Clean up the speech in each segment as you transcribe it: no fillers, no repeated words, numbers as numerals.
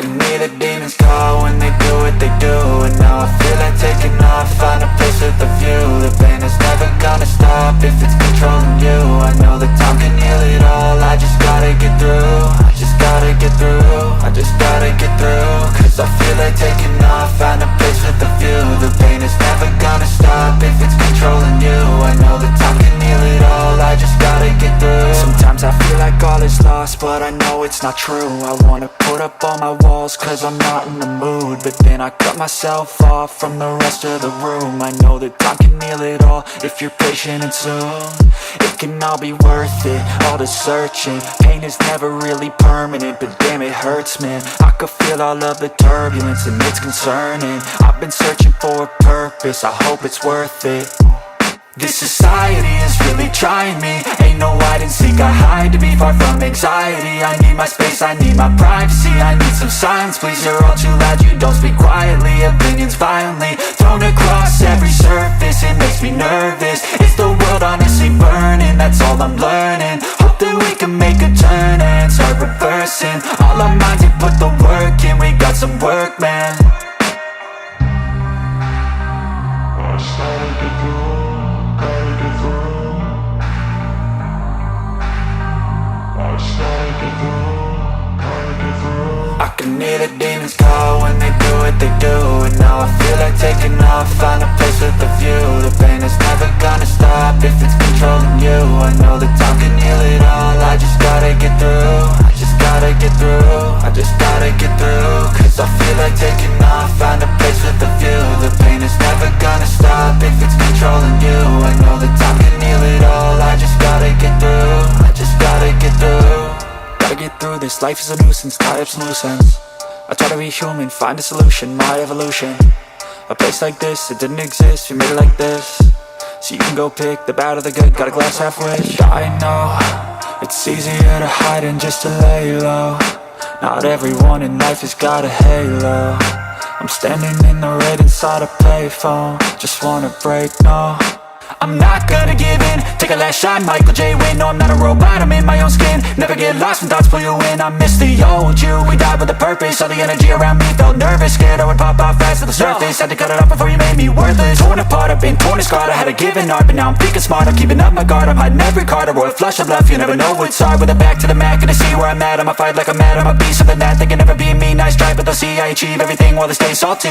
can hear the demons call when they do what they do. And now I feel like taking off, find a place with a view. The pain is never gonna stop if it's controlling you. I know that time can heal it all, I just gotta get through. I just gotta get through, I just gotta get through. Cause I feel like taking off, find a place with a view. The pain is never gonna stop if it's controlling you. I know that time can heal it all, I just gotta get through. Sometimes I feel like all is lost, but I know it's not true. I wanna put up all my walls cause I'm not in the mood, but then I cut myself off from the rest of the room. I know that time can heal it all if you're patient and soon it can all be worth it, all the searching. Pain is never really permanent, but damn it hurts, man. I could feel all of the turbulence and it's concerning. I've been searching for a purpose, I hope it's worth it. This society is really trying me. Ain't no hide and seek, I hide to be far from anxiety. I need my space, I need my privacy. I need some silence, please, you're all too loud. You don't speak quietly, opinions violently thrown across every surface. It makes me nervous, it's the world honestly burning. That's all I'm learning, hope that we can make a turn and start reversing. All our minds have put the work in, we got some work, man. I can hear the demons call when they do what they do. And now I feel like taking off, find a place with a view. The pain is never gonna stop if it's controlling you. I know that time can heal it all, I just gotta get through. I just gotta get through, I just gotta get through. Cause I feel like taking off, find a place with a view. The pain is never gonna stop if it's controlling you. I know that time can heal it all, I just gotta get through. I just gotta get through. Gotta get through this, life is a nuisance, tie up some loose ends. I try to be human, find a solution, my evolution. A place like this, it didn't exist, we made it like this. So you can go pick the bad or the good, got a glass halfway. I know, it's easier to hide than just to lay low. Not everyone in life has got a halo. I'm standing in the red inside a payphone, just wanna break, no. I'm not gonna give in, take a last shot, Michael J. Win. No, I'm not a robot, I'm in my own skin. Never get lost when thoughts pull you in. I miss the old you, we died with a purpose. All the energy around me felt nervous, scared I would pop off fast to the surface. Had to cut it off before you made me worthless. Torn apart, I've been torn and scarred. I had a given art, but now I'm thinking smart. I'm keeping up my guard, I'm hiding every card. A royal flush of left, you never know what's hard. With a back to the mat, gonna see where I'm at. I'ma fight like I'm mad, I'ma be something that they can never be me. Nice try, but they'll see I achieve everything while they stay salty.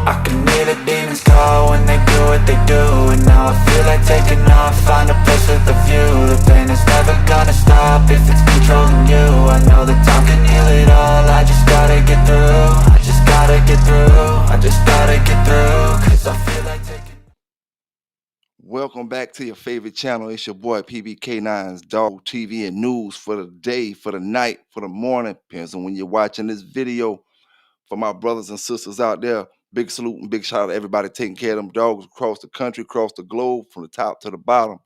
I can hear the demons call when they do what they do. And now I feel like taking off, find a place with a view. The pain is never gonna stop if it's controlling you. I know that time can heal it all, I just gotta get through. I just gotta get through, I just gotta get through. Cause I feel like taking. Welcome back to your favorite channel. It's your boy PBK9's Dog TV and News for the day, for the night, for the morning. Depends on when you're watching this video. For my brothers and sisters out there, big salute and big shout out to everybody taking care of them dogs across the country, across the globe, from the top to the bottom.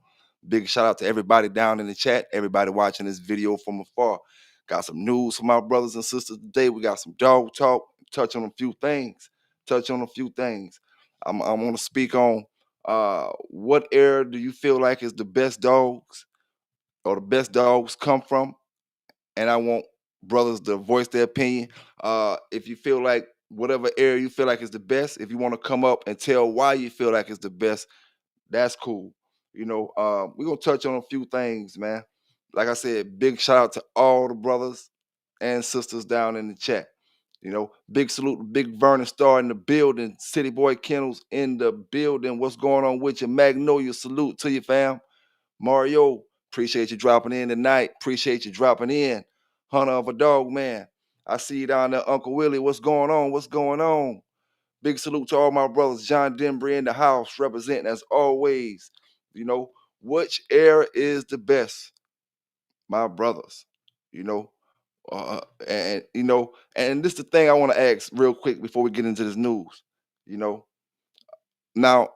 Big shout out to everybody down in the chat, everybody watching this video from afar. Got some news for my brothers and sisters today. We got some dog talk, touch on a few things. I'm going to speak on what area do you feel like is the best dogs or the best dogs come from? And I want brothers to voice their opinion. If you feel like whatever area you feel like is the best, if you want to come up and tell why you feel like it's the best, that's cool. We're gonna touch on a few things, man. Like I said, big shout out to all the brothers and sisters down in the chat. Big salute to Big Vernon Star in the building, City Boy Kennels in the building. What's going on with you? Magnolia, salute to you, fam. Mario, appreciate you dropping in tonight. Appreciate you dropping in. Hunter of a Dog, man. I see you down there, Uncle Willie. What's going on? What's going on? Big salute to all my brothers. John Denbury in the house, representing as always. Which era is the best? My brothers. You know, and this is the thing I want to ask real quick before we get into this news. Now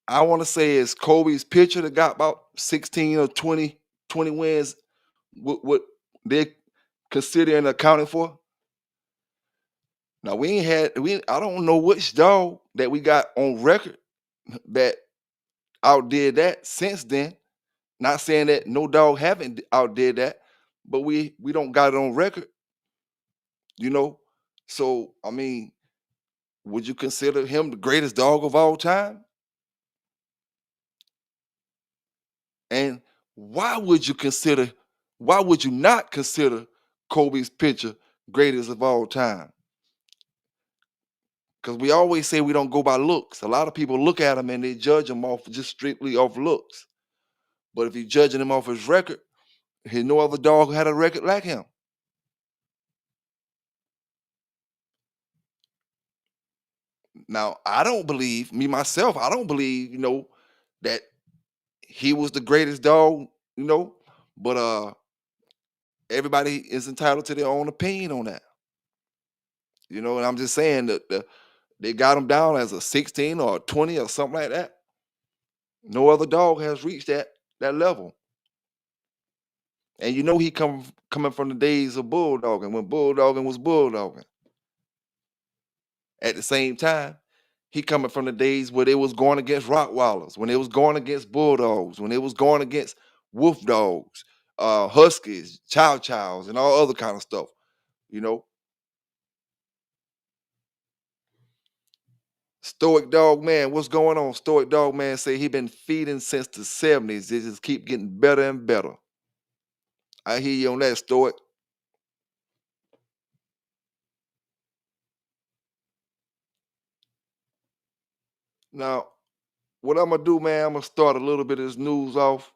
I want to say is Kobe's pitcher that got about 16 or 20 wins, what they considering accounting for. Now I don't know which dog that we got on record that outdid that since then. Not saying that no dog haven't outdid that, but we don't got it on record, you know. So I mean, would you consider him the greatest dog of all time? And why would you consider? Why would you not consider Kobe's picture greatest of all time? Because we always say we don't go by looks. A lot of people look at him and they judge him off just strictly off looks. But if you're judging him off his record, there's no other dog who had a record like him. Now, I don't believe, me myself, I don't believe, that he was the greatest dog, but everybody is entitled to their own opinion on that. And I'm just saying that they got him down as a 16 or a 20 or something like that. No other dog has reached that level. And he coming from the days of bulldogging, when bulldogging was bulldogging. At the same time, he coming from the days where they was going against Rottweilers, when they was going against bulldogs, when they was going against wolf dogs, huskies, chow chows, and all other kind of stuff. You know, Stoic Dog Man, what's going on? Stoic Dog Man say he been feeding since the 70s. They just keep getting better and better. I hear you on that, Stoic. Now, what I'm gonna do, man, I'm gonna start a little bit of this news off,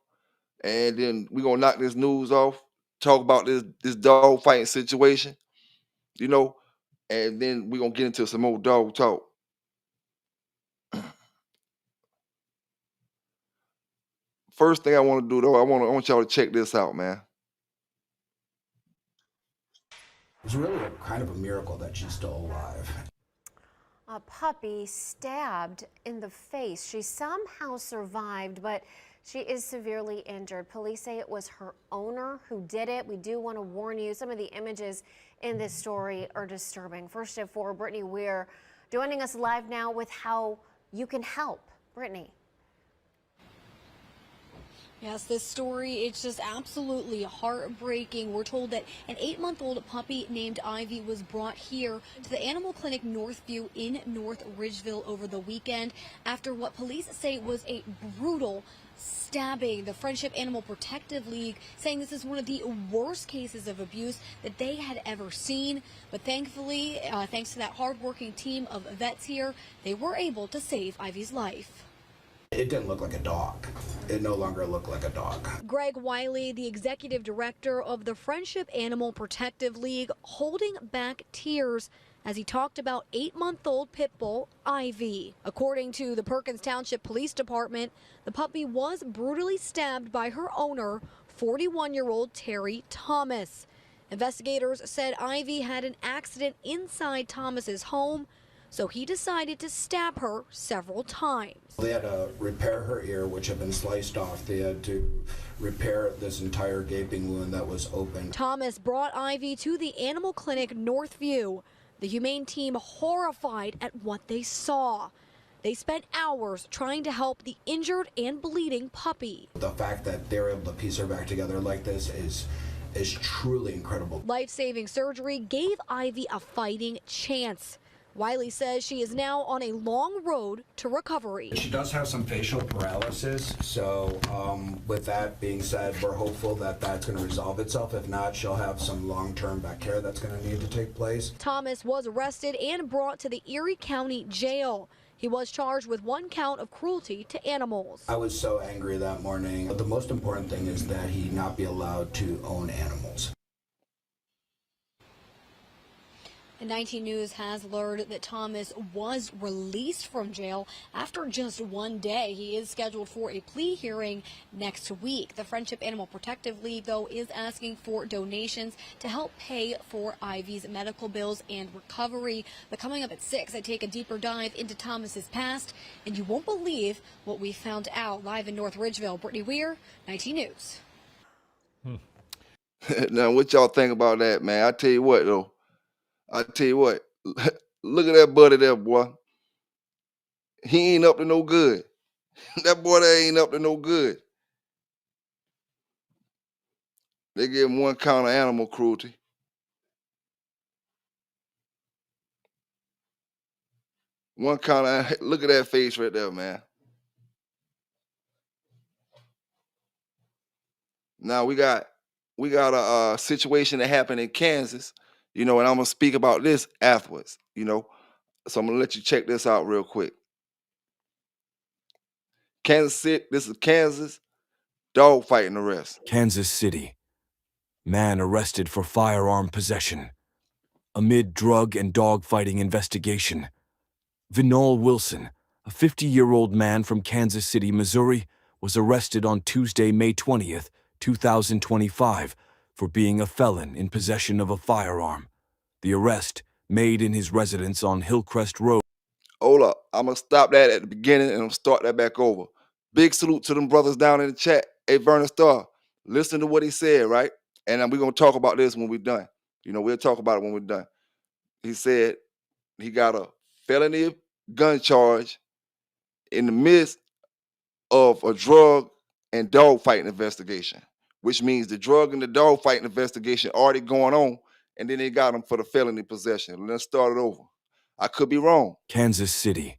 and then we're gonna knock this news off, talk about this dog fighting situation, you know, and then we're gonna get into some more dog talk. First thing I want to do though, I want y'all to check this out, man. It's really a kind of a miracle that she's still alive. A puppy stabbed in the face. She somehow survived, but she is severely injured. Police say it was her owner who did it. We do want to warn you, some of the images in this story are disturbing. First at 4, Brittany Weir joining us live now with how you can help. Brittany. Yes, this story, it's just absolutely heartbreaking. We're told that an 8-month-old puppy named Ivy was brought here to the Animal Clinic Northview in North Ridgeville over the weekend after what police say was a brutal stabbing. The Friendship Animal Protective League saying this is one of the worst cases of abuse that they had ever seen. But thankfully, thanks to that hardworking team of vets here, they were able to save Ivy's life. It didn't look like a dog. It no longer looked like a dog. Greg Wiley, the executive director of the Friendship Animal Protective League, holding back tears as he talked about 8-month-old pit bull Ivy. According to the Perkins Township Police Department, the puppy was brutally stabbed by her owner, 41-year-old Terry Thomas. Investigators said Ivy had an accident inside Thomas's home, so he decided to stab her several times. They had to repair her ear, which had been sliced off. They had to repair this entire gaping wound that was open. Thomas brought Ivy to the Animal Clinic Northview. The humane team horrified at what they saw. They spent hours trying to help the injured and bleeding puppy. The fact that they were able to piece her back together like this is truly incredible. Life-saving surgery gave Ivy a fighting chance. Wiley says she is now on a long road to recovery. She does have some facial paralysis, so with that being said, we're hopeful that that's going to resolve itself. If not, she'll have some long-term back care that's going to need to take place. Thomas was arrested and brought to the Erie County Jail. He was charged with 1 count of cruelty to animals. I was so angry that morning. But the most important thing is that he not be allowed to own animals. And 19 News has learned that Thomas was released from jail after just 1 day. He is scheduled for a plea hearing next week. The Friendship Animal Protective League, though, is asking for donations to help pay for Ivy's medical bills and recovery. But coming up at 6, I take a deeper dive into Thomas's past, and you won't believe what we found out. Live in North Ridgeville, Brittany Weir, 19 News. Now, what y'all think about that, man? I tell you what, though. I tell you what, look at that buddy there, boy. He ain't up to no good. That boy there ain't up to no good. They gave him 1 count of animal cruelty. One count of, look at that face right there, man. Now we got a situation that happened in Kansas, and I'm gonna speak about this afterwards. So I'm gonna let you check this out real quick. Kansas City, this is Kansas dog fighting arrest. Kansas City. Man arrested for firearm possession. Amid drug and dog fighting investigation, Vinol Wilson, a 50-year-old man from Kansas City, Missouri, was arrested on Tuesday, May 20th, 2025, for being a felon in possession of a firearm. The arrest, made in his residence on Hillcrest Road. Hold up, I'm gonna stop that at the beginning and I'm gonna start that back over. Big salute to them brothers down in the chat. Hey, Vernon Starr, listen to what he said, right? And then we're gonna talk about this when we're done. We'll talk about it when we're done. He said he got a felony gun charge in the midst of a drug and dog fighting investigation, which means the drug and the dog fighting investigation already going on, and then they got him for the felony possession. Let's start it over. I could be wrong. Kansas City.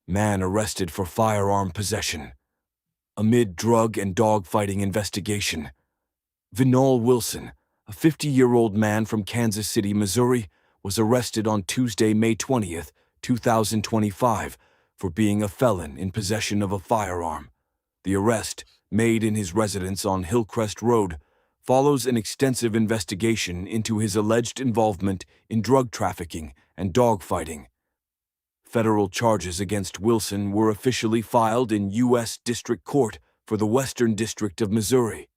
Man arrested for firearm possession. Amid drug and dog fighting investigation, Vinol Wilson, a 50-year-old man from Kansas City, Missouri, was arrested on Tuesday, May 20th, 2025, for being a felon in possession of a firearm. The arrest, made in his residence on Hillcrest Road, follows an extensive investigation into his alleged involvement in drug trafficking and dog fighting. Federal charges against Wilson were officially filed in U.S. District Court for the Western District of Missouri.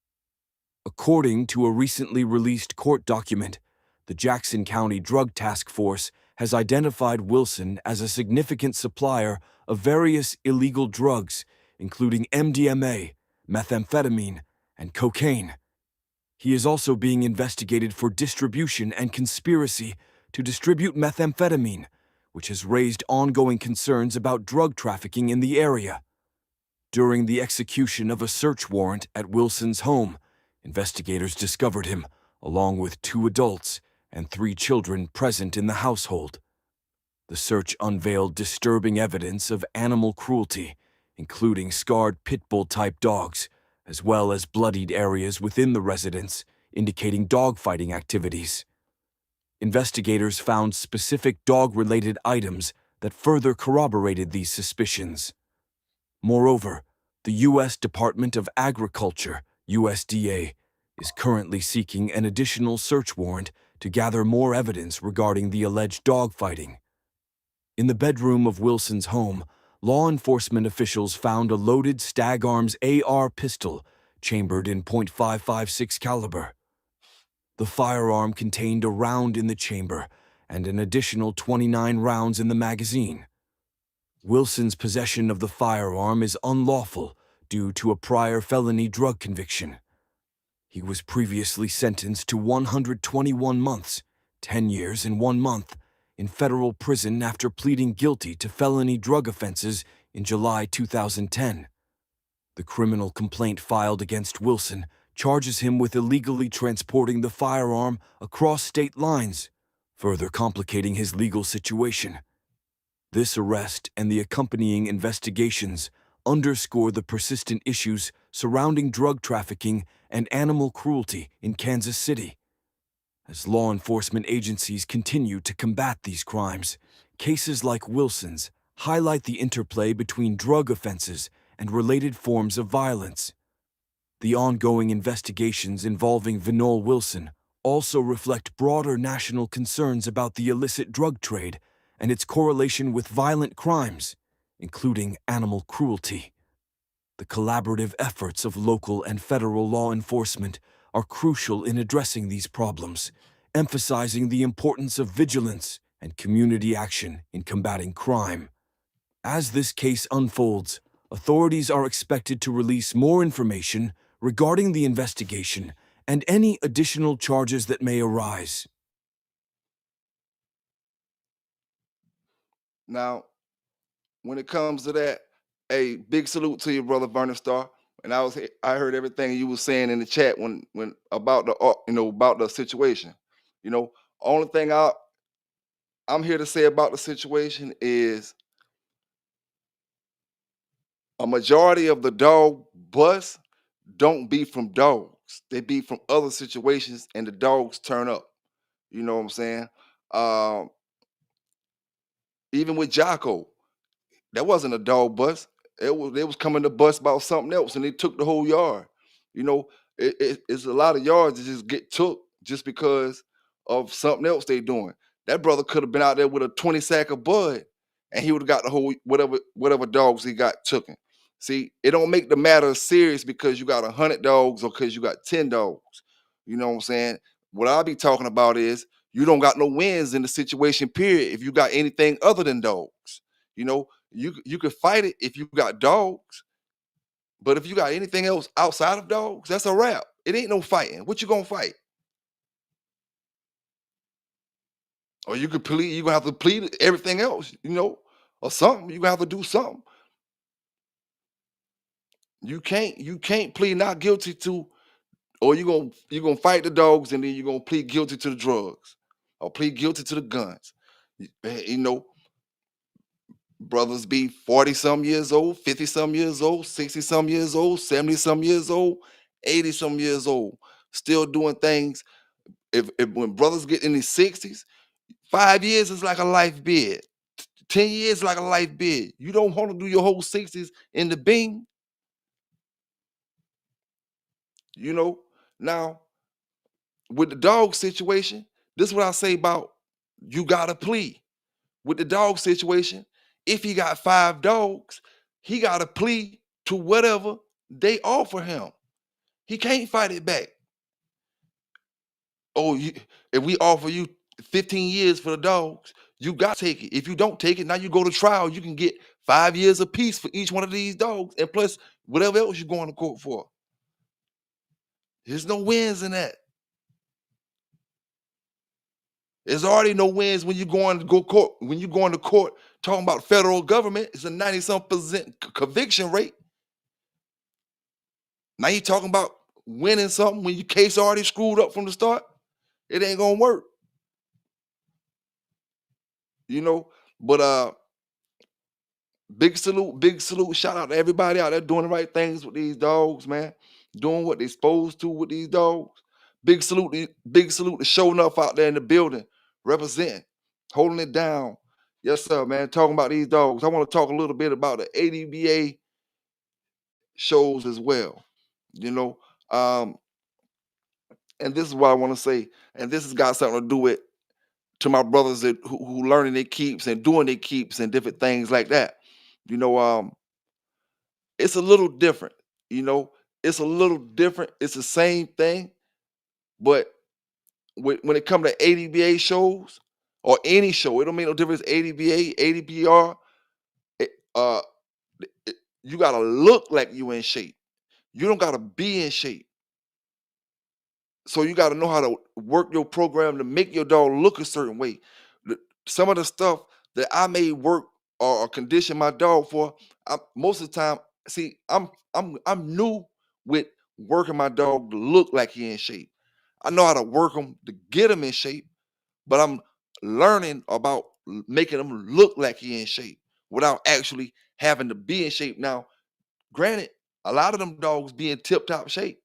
According to a recently released court document, the Jackson County Drug Task Force has identified Wilson as a significant supplier of various illegal drugs, including MDMA, methamphetamine, and cocaine. He is also being investigated for distribution and conspiracy to distribute methamphetamine, which has raised ongoing concerns about drug trafficking in the area. During the execution of a search warrant at Wilson's home, investigators discovered him, along with 2 adults and 3 children present in the household. The search unveiled disturbing evidence of animal cruelty, including scarred pit bull-type dogs, as well as bloodied areas within the residence, indicating dogfighting activities. Investigators found specific dog-related items that further corroborated these suspicions. Moreover, the U.S. Department of Agriculture, USDA, is currently seeking an additional search warrant to gather more evidence regarding the alleged dogfighting. In the bedroom of Wilson's home, law enforcement officials found a loaded Stag Arms AR pistol chambered in .556 caliber. The firearm contained a round in the chamber and an additional 29 rounds in the magazine. Wilson's possession of the firearm is unlawful due to a prior felony drug conviction. He was previously sentenced to 121 months, 10 years and 1 month, in federal prison after pleading guilty to felony drug offenses in July 2010. The criminal complaint filed against Wilson charges him with illegally transporting the firearm across state lines, further complicating his legal situation. This arrest and the accompanying investigations underscore the persistent issues surrounding drug trafficking and animal cruelty in Kansas City. As law enforcement agencies continue to combat these crimes, cases like Wilson's highlight the interplay between drug offenses and related forms of violence. The ongoing investigations involving Vinol Wilson also reflect broader national concerns about the illicit drug trade and its correlation with violent crimes, including animal cruelty. The collaborative efforts of local and federal law enforcement are crucial in addressing these problems, emphasizing the importance of vigilance and community action in combating crime. As this case unfolds, authorities are expected to release more information regarding the investigation and any additional charges that may arise. Now, when it comes to that, a big salute to you, brother Vernon Starr. And I heard everything you was saying in the chat when about the about the situation. You know, only thing I'm here to say about the situation is a majority of the dog bus don't be from dogs. They be from other situations, and the dogs turn up. You know what I'm saying? Um, Even with Jocko, that wasn't a dog bus. They was coming to bus about something else, and they took the whole yard. You know, it's a lot of yards that just get took just because of something else they doing. That brother could have been out there with a 20 sack of bud, and he would have got the whole whatever dogs he got tooken. See, it don't make the matter serious because you got 100 dogs or because you got 10 dogs. You know what I'm saying? What I'll be talking about is you don't got no wins in the situation. Period. If you got anything other than dogs, you know, you could fight it if you got dogs, but if you got anything else outside of dogs, that's a wrap. It ain't no fighting. What you gonna fight? Or you could plead. You gonna have to plead everything else, or something. You gonna have to do something. You can't plead not guilty to, or you gonna fight the dogs and then you gonna plead guilty to the drugs, or plead guilty to the guns. You know, brothers be 40 some years old, 50 some years old, 60 some years old, 70 some years old, 80 some years old, still doing things. If when brothers get in their 60s, 5 years is like a life bid. 10 years is like a life bid. You don't want to do your whole 60s in the Bing, you know. Now, with the dog situation, this is what I say about you gotta plea. With the dog situation, if he got 5 dogs, he gotta plea to whatever they offer him. He can't fight it back. Oh, if we offer you 15 years for the dogs, you got to take it. If you don't take it, now you go to trial. You can get 5 years apiece for each one of these dogs, and plus whatever else you're going to court for. There's no wins in that. There's already no wins when you go court. When you go into court talking about federal government, it's a 90-some% conviction rate. Now you talking about winning something when your case already screwed up from the start. It ain't gonna work, you know. But big salute, shout out to everybody out there doing the right things with these dogs, man. Doing what they supposed to with these dogs. Big salute to showing up out there in the building, representing, holding it down. Yes, sir, man. Talking about these dogs. I want to talk a little bit about the ADBA shows as well. You know, um, and this is what I want to say, and this has got something to do with to my brothers who learning their keeps and doing their keeps and different things like that. You know, it's a little different. You know, it's a little different. It's the same thing, but when it comes to ADBA shows or any show, it don't make no difference. ADBA, ADBR, it, you gotta look like you in shape. You don't gotta be in shape. So you gotta know how to work your program to make your dog look a certain way. The- Some of the stuff that I may work or condition my dog for, most of the time, see, I'm new with working my dog to look like he in shape. I know how to work him to get him in shape, but I'm learning about making him look like he in shape without actually having to be in shape. Now, granted, a lot of them dogs be in tip top shape,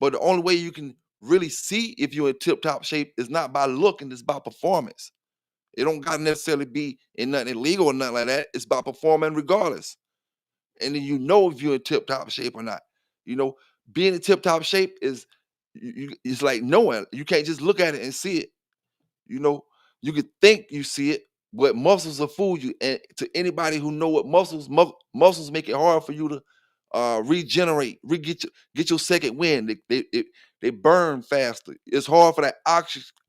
but the only way you can really see if you're in tip top shape is not by looking, it's by performance. It don't gotta necessarily be in nothing illegal or nothing like that. It's about performing regardless. And then you know if you're in tip top shape or not. You know, being in tip top shape is it's like knowing. You can't just look at it and see it. You know, you could think you see it, but muscles will fool you. And to anybody who know what muscles make it hard for you to regenerate, get your second wind. They burn faster. It's hard for that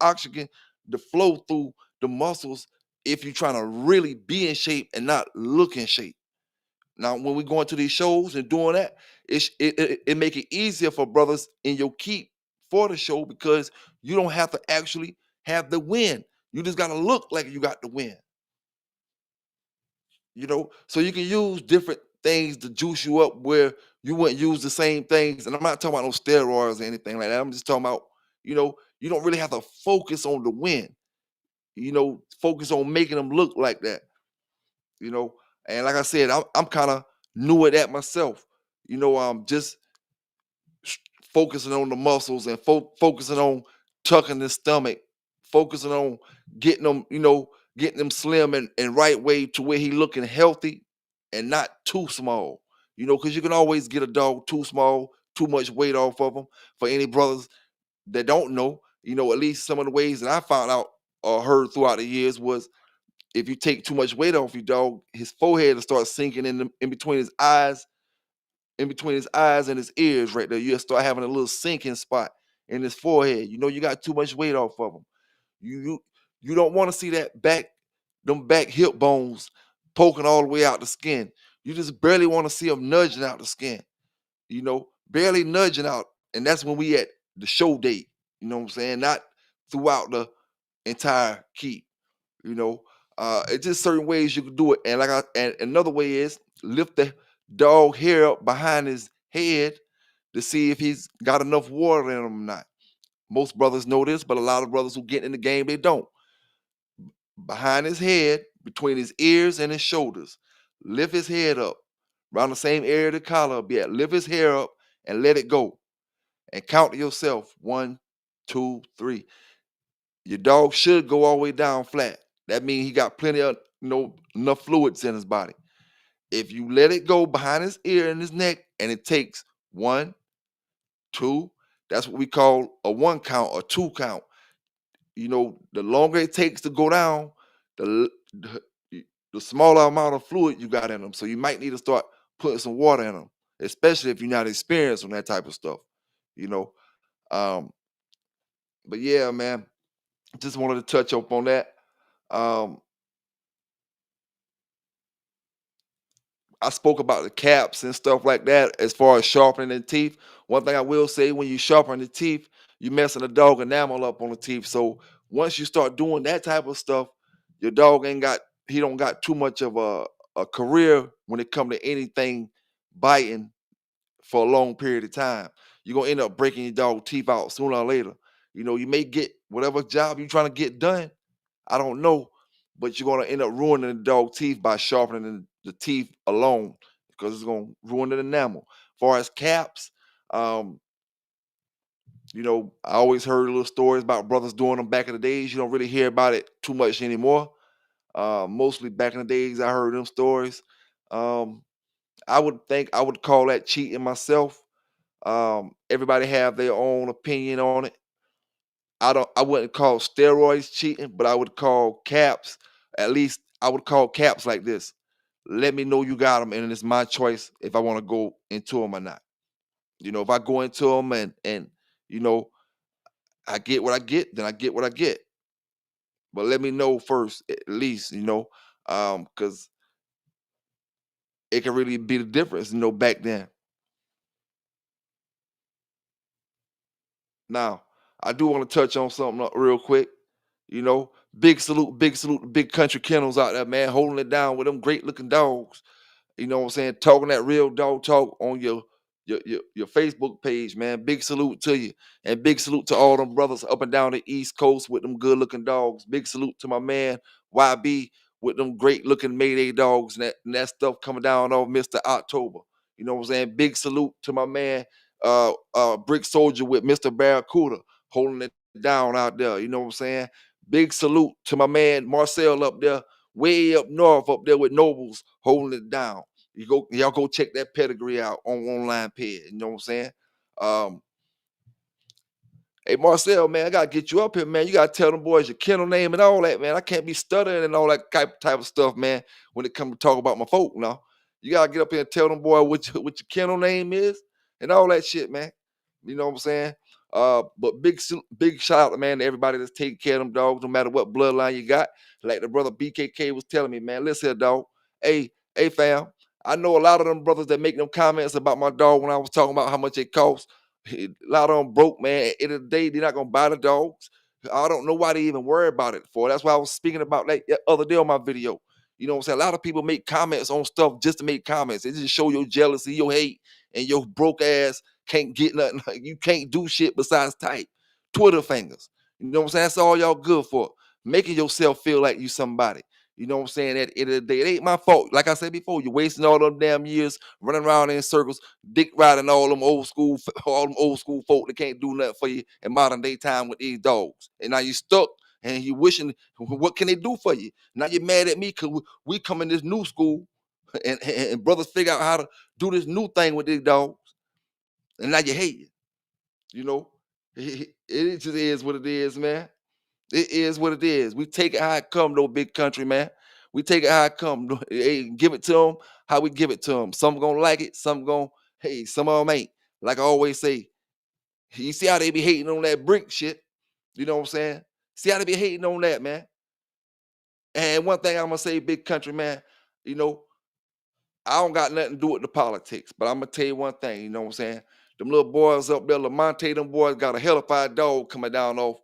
oxygen to flow through the muscles if you're trying to really be in shape and not look in shape. Now, when we go into these shows and doing that, it make it easier for brothers in your keep for the show because you don't have to actually have the win. You just gotta look like you got the win. So you can use different things to juice you up where you wouldn't use the same things. And I'm not talking about no steroids or anything like that. I'm just talking about, you don't really have to focus on the win, focus on making them look like that, you know. And like I said, I'm kind of new at that myself, just focusing on the muscles and focusing on tucking the stomach, focusing on getting them, getting them slim and right way to where he looking healthy and not too small. Because you can always get a dog too small, too much weight off of them. For any brothers that don't know, at least some of the ways that I found out or heard throughout the years was if you take too much weight off your dog, his forehead will start sinking in between his eyes, and his ears right there. You'll start having a little sinking spot in his forehead. You got too much weight off of him. You you don't want to see them back hip bones poking all the way out the skin. You just barely want to see them nudging out the skin, barely nudging out. And that's when we at the show date, you know what I'm saying? Not throughout the entire keep, you know. It's just certain ways you can do it. And and another way is lift the dog hair up behind his head to see if he's got enough water in him or not. Most brothers know this, but a lot of brothers who get in the game, they don't. Behind his head, between his ears and his shoulders, lift his head up around the same area the collar will be at. Lift his hair up and let it go. And count to yourself 1, 2, 3. Your dog should go all the way down flat. That means he got plenty of enough fluids in his body. If you let it go behind his ear and his neck, and it takes 1, 2, that's what we call a 1 count or 2 count. The longer it takes to go down, the smaller amount of fluid you got in them. So you might need to start putting some water in them, especially if you're not experienced on that type of stuff. You know, um, but yeah, man, just wanted to touch up on that. Um, I spoke about the caps and stuff like that as far as sharpening the teeth. One thing I will say, when you sharpen the teeth, you messing the dog enamel up on the teeth. So once you start doing that type of stuff, your dog he don't got too much of a career when it come to anything biting for a long period of time. You're gonna end up breaking your dog teeth out sooner or later. You may get whatever job you're trying to get done. I don't know, but you're gonna end up ruining the dog teeth by sharpening the teeth alone, because it's gonna ruin the enamel. As far as caps, um, I always heard little stories about brothers doing them back in the days. You don't really hear about it too much anymore. Mostly back in the days, I heard them stories. Um, I would call that cheating myself. Everybody have their own opinion on it. I wouldn't call steroids cheating, but I would call caps. At least I would call caps like this. Let me know you got them, and it's my choice if I want to go into them or not. If I go into them and you know I get what I get, then I get what I get. But let me know first, at least, because it can really be the difference, back then. Now, I do want to touch on something real quick. Big salute to big country kennels out there, man, holding it down with them great looking dogs. You know what I'm saying? Talking that real dog talk on your Facebook page, man. Big salute to you. And big salute to all them brothers up and down the East Coast with them good looking dogs. Big salute to my man YB with them great looking Mayday dogs and that stuff coming down on Mr. October. You know what I'm saying? Big salute to my man Brick Soldier with Mr. Barracuda holding it down out there. You know what I'm saying? Big salute to my man Marcel up there, way up north up there with Nobles holding it down. Y'all go check that pedigree out on online page. You know what I'm saying? Um, Hey Marcel, man, I gotta get you up here, man. You gotta tell them boys your kennel name and all that, man. I can't be stuttering and all that type of stuff, man. When it comes to talk about my folk, now you gotta get up here and tell them boy what your kennel name is and all that shit, man. You know what I'm saying? But big shout out, man, to everybody that's taking care of them dogs, no matter what bloodline you got. Like the brother BKK was telling me, man. Listen here, dog. Hey, fam. I know a lot of them brothers that make them comments about my dog when I was talking about how much it costs. A lot of them broke, man. At the end of the day, they're not gonna buy the dogs. I don't know why they even worry about it for. That's why I was speaking about that other day on my video. You know what I'm saying? A lot of people make comments on stuff just to make comments. It just show your jealousy, your hate, and your broke ass can't get nothing. You can't do shit besides type. Twitter fingers. You know what I'm saying? That's all y'all good for. Making yourself feel like you somebody. You know what I'm saying? At the end of the day, it ain't my fault. Like I said before, you're wasting all them damn years running around in circles, dick riding all them old school, all them old school folk that can't do nothing for you in modern day time with these dogs. And now you stuck and you wishing, what can they do for you? Now you're mad at me because we come in this new school and brothers figure out how to do this new thing with these dogs. And now you hate it. You know, it just is what it is, man. It is what it is. We take it how it come, though, big country, man. We take it how it come. Hey, give it to them how we give it to them. Some gonna like it, some gonna, hey, some of them ain't. Like I always say, you see how they be hating on that brick shit? You know what I'm saying? See how they be hating on that, man? And one thing I'm gonna say, big country, man, you know, I don't got nothing to do with the politics, but I'm gonna tell you one thing, you know what I'm saying? Them little boys up there, Lamonte, them boys got a hellified dog coming down off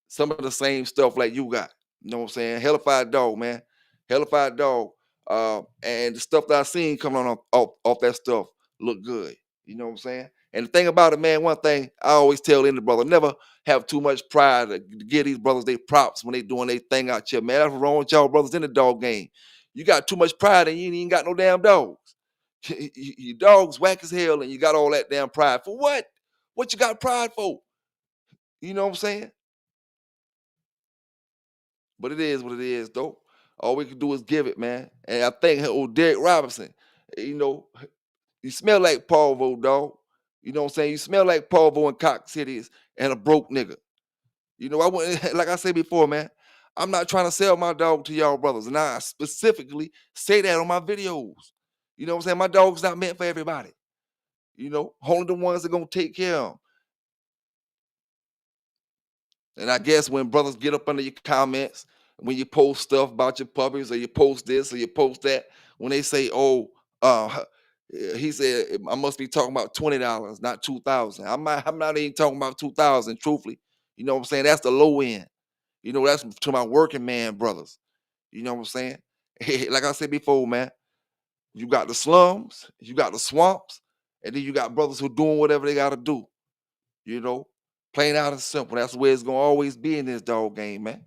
some of the same stuff like you got. You know what I'm saying? Hellified dog, man. Hellified dog. And the stuff that I seen coming on off that stuff look good. You know what I'm saying? And the thing about it, man, one thing I always tell any brother, never have too much pride to give these brothers their props when they doing their thing out here. Man, that's what's wrong with y'all brothers in the dog game. You got too much pride and you ain't even got no damn dogs. Your dogs whack as hell and you got all that damn pride. For what? What you got pride for? You know what I'm saying? But it is what it is, though. All we can do is give it, man. And I think old Derek Robinson, you know, you smell like Paulvo, dog. You know what I'm saying? You smell like Paulvo and Cox Cities and a broke nigga. You know, I wouldn't, like I said before, man, I'm not trying to sell my dog to y'all brothers. And I specifically say that on my videos. You know what I'm saying? My dog's not meant for everybody. You know, only the ones that gonna take care of 'em. And I guess when brothers get up under your comments, when you post stuff about your puppies or you post this or you post that, when they say, "Oh, he said I must be talking about $20, not 2,000." I'm not even talking about 2,000. Truthfully, you know what I'm saying? That's the low end. You know, that's to my working man brothers. You know what I'm saying? Like I said before, man, you got the slums, you got the swamps, and then you got brothers who doing whatever they got to do. You know, plain out and simple. That's the way it's gonna always be in this dog game, man.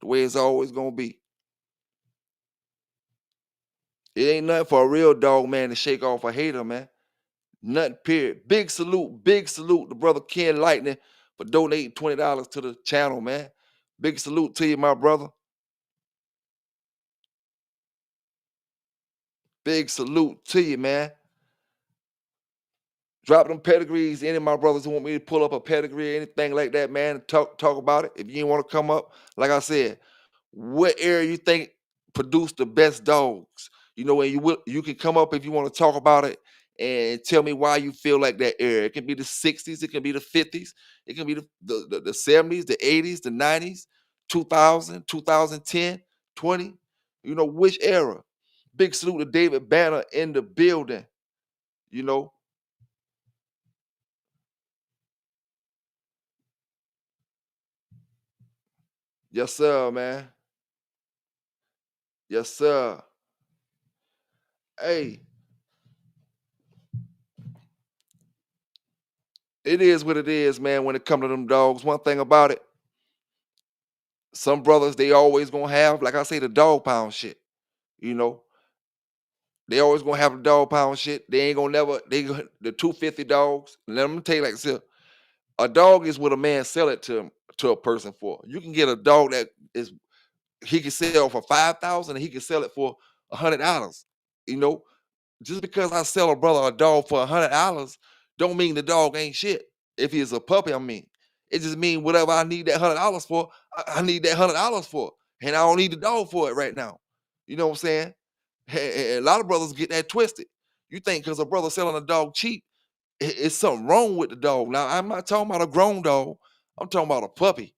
The way it's always gonna be. It ain't nothing for a real dog, man, to shake off a hater, man. Nothing, period. Big salute to brother Ken Lightning for donating $20 to the channel, man. Big salute to you, my brother. Big salute to you, man. Drop them pedigrees. Any of my brothers who want me to pull up a pedigree or anything like that, man, and talk about it. If you ain't want to come up, like I said, what area you think produced the best dogs? You know, and you can come up if you want to talk about it and tell me why you feel like that area. It can be the 60s, it can be the 50s, it can be the 70s, the 80s, the 90s, 2000, 2010, 20. You know, which era? Big salute to David Banner in the building, you know. Yes, sir, man. Yes, sir. Hey, it is what it is, man, when it comes to them dogs. One thing about it, some brothers, they always gonna have, like I say, the dog pound shit. You know, they always gonna have the dog pound shit. They ain't gonna never, the 250 dogs. Let me tell you like this, a dog is what a man sell it to a person for. You can get a dog that is, he can sell for 5,000 and he can sell it for $100. You know, just because I sell a brother a dog for $100 don't mean the dog ain't shit. If he's a puppy, I mean, it just mean whatever I need that $100 for, I need that $100 for, and I don't need the dog for it right now. You know what I'm saying? A lot of brothers get that twisted. You think because a brother selling a dog cheap, it's something wrong with the dog. Now I'm not talking about a grown dog. I'm talking about a puppy.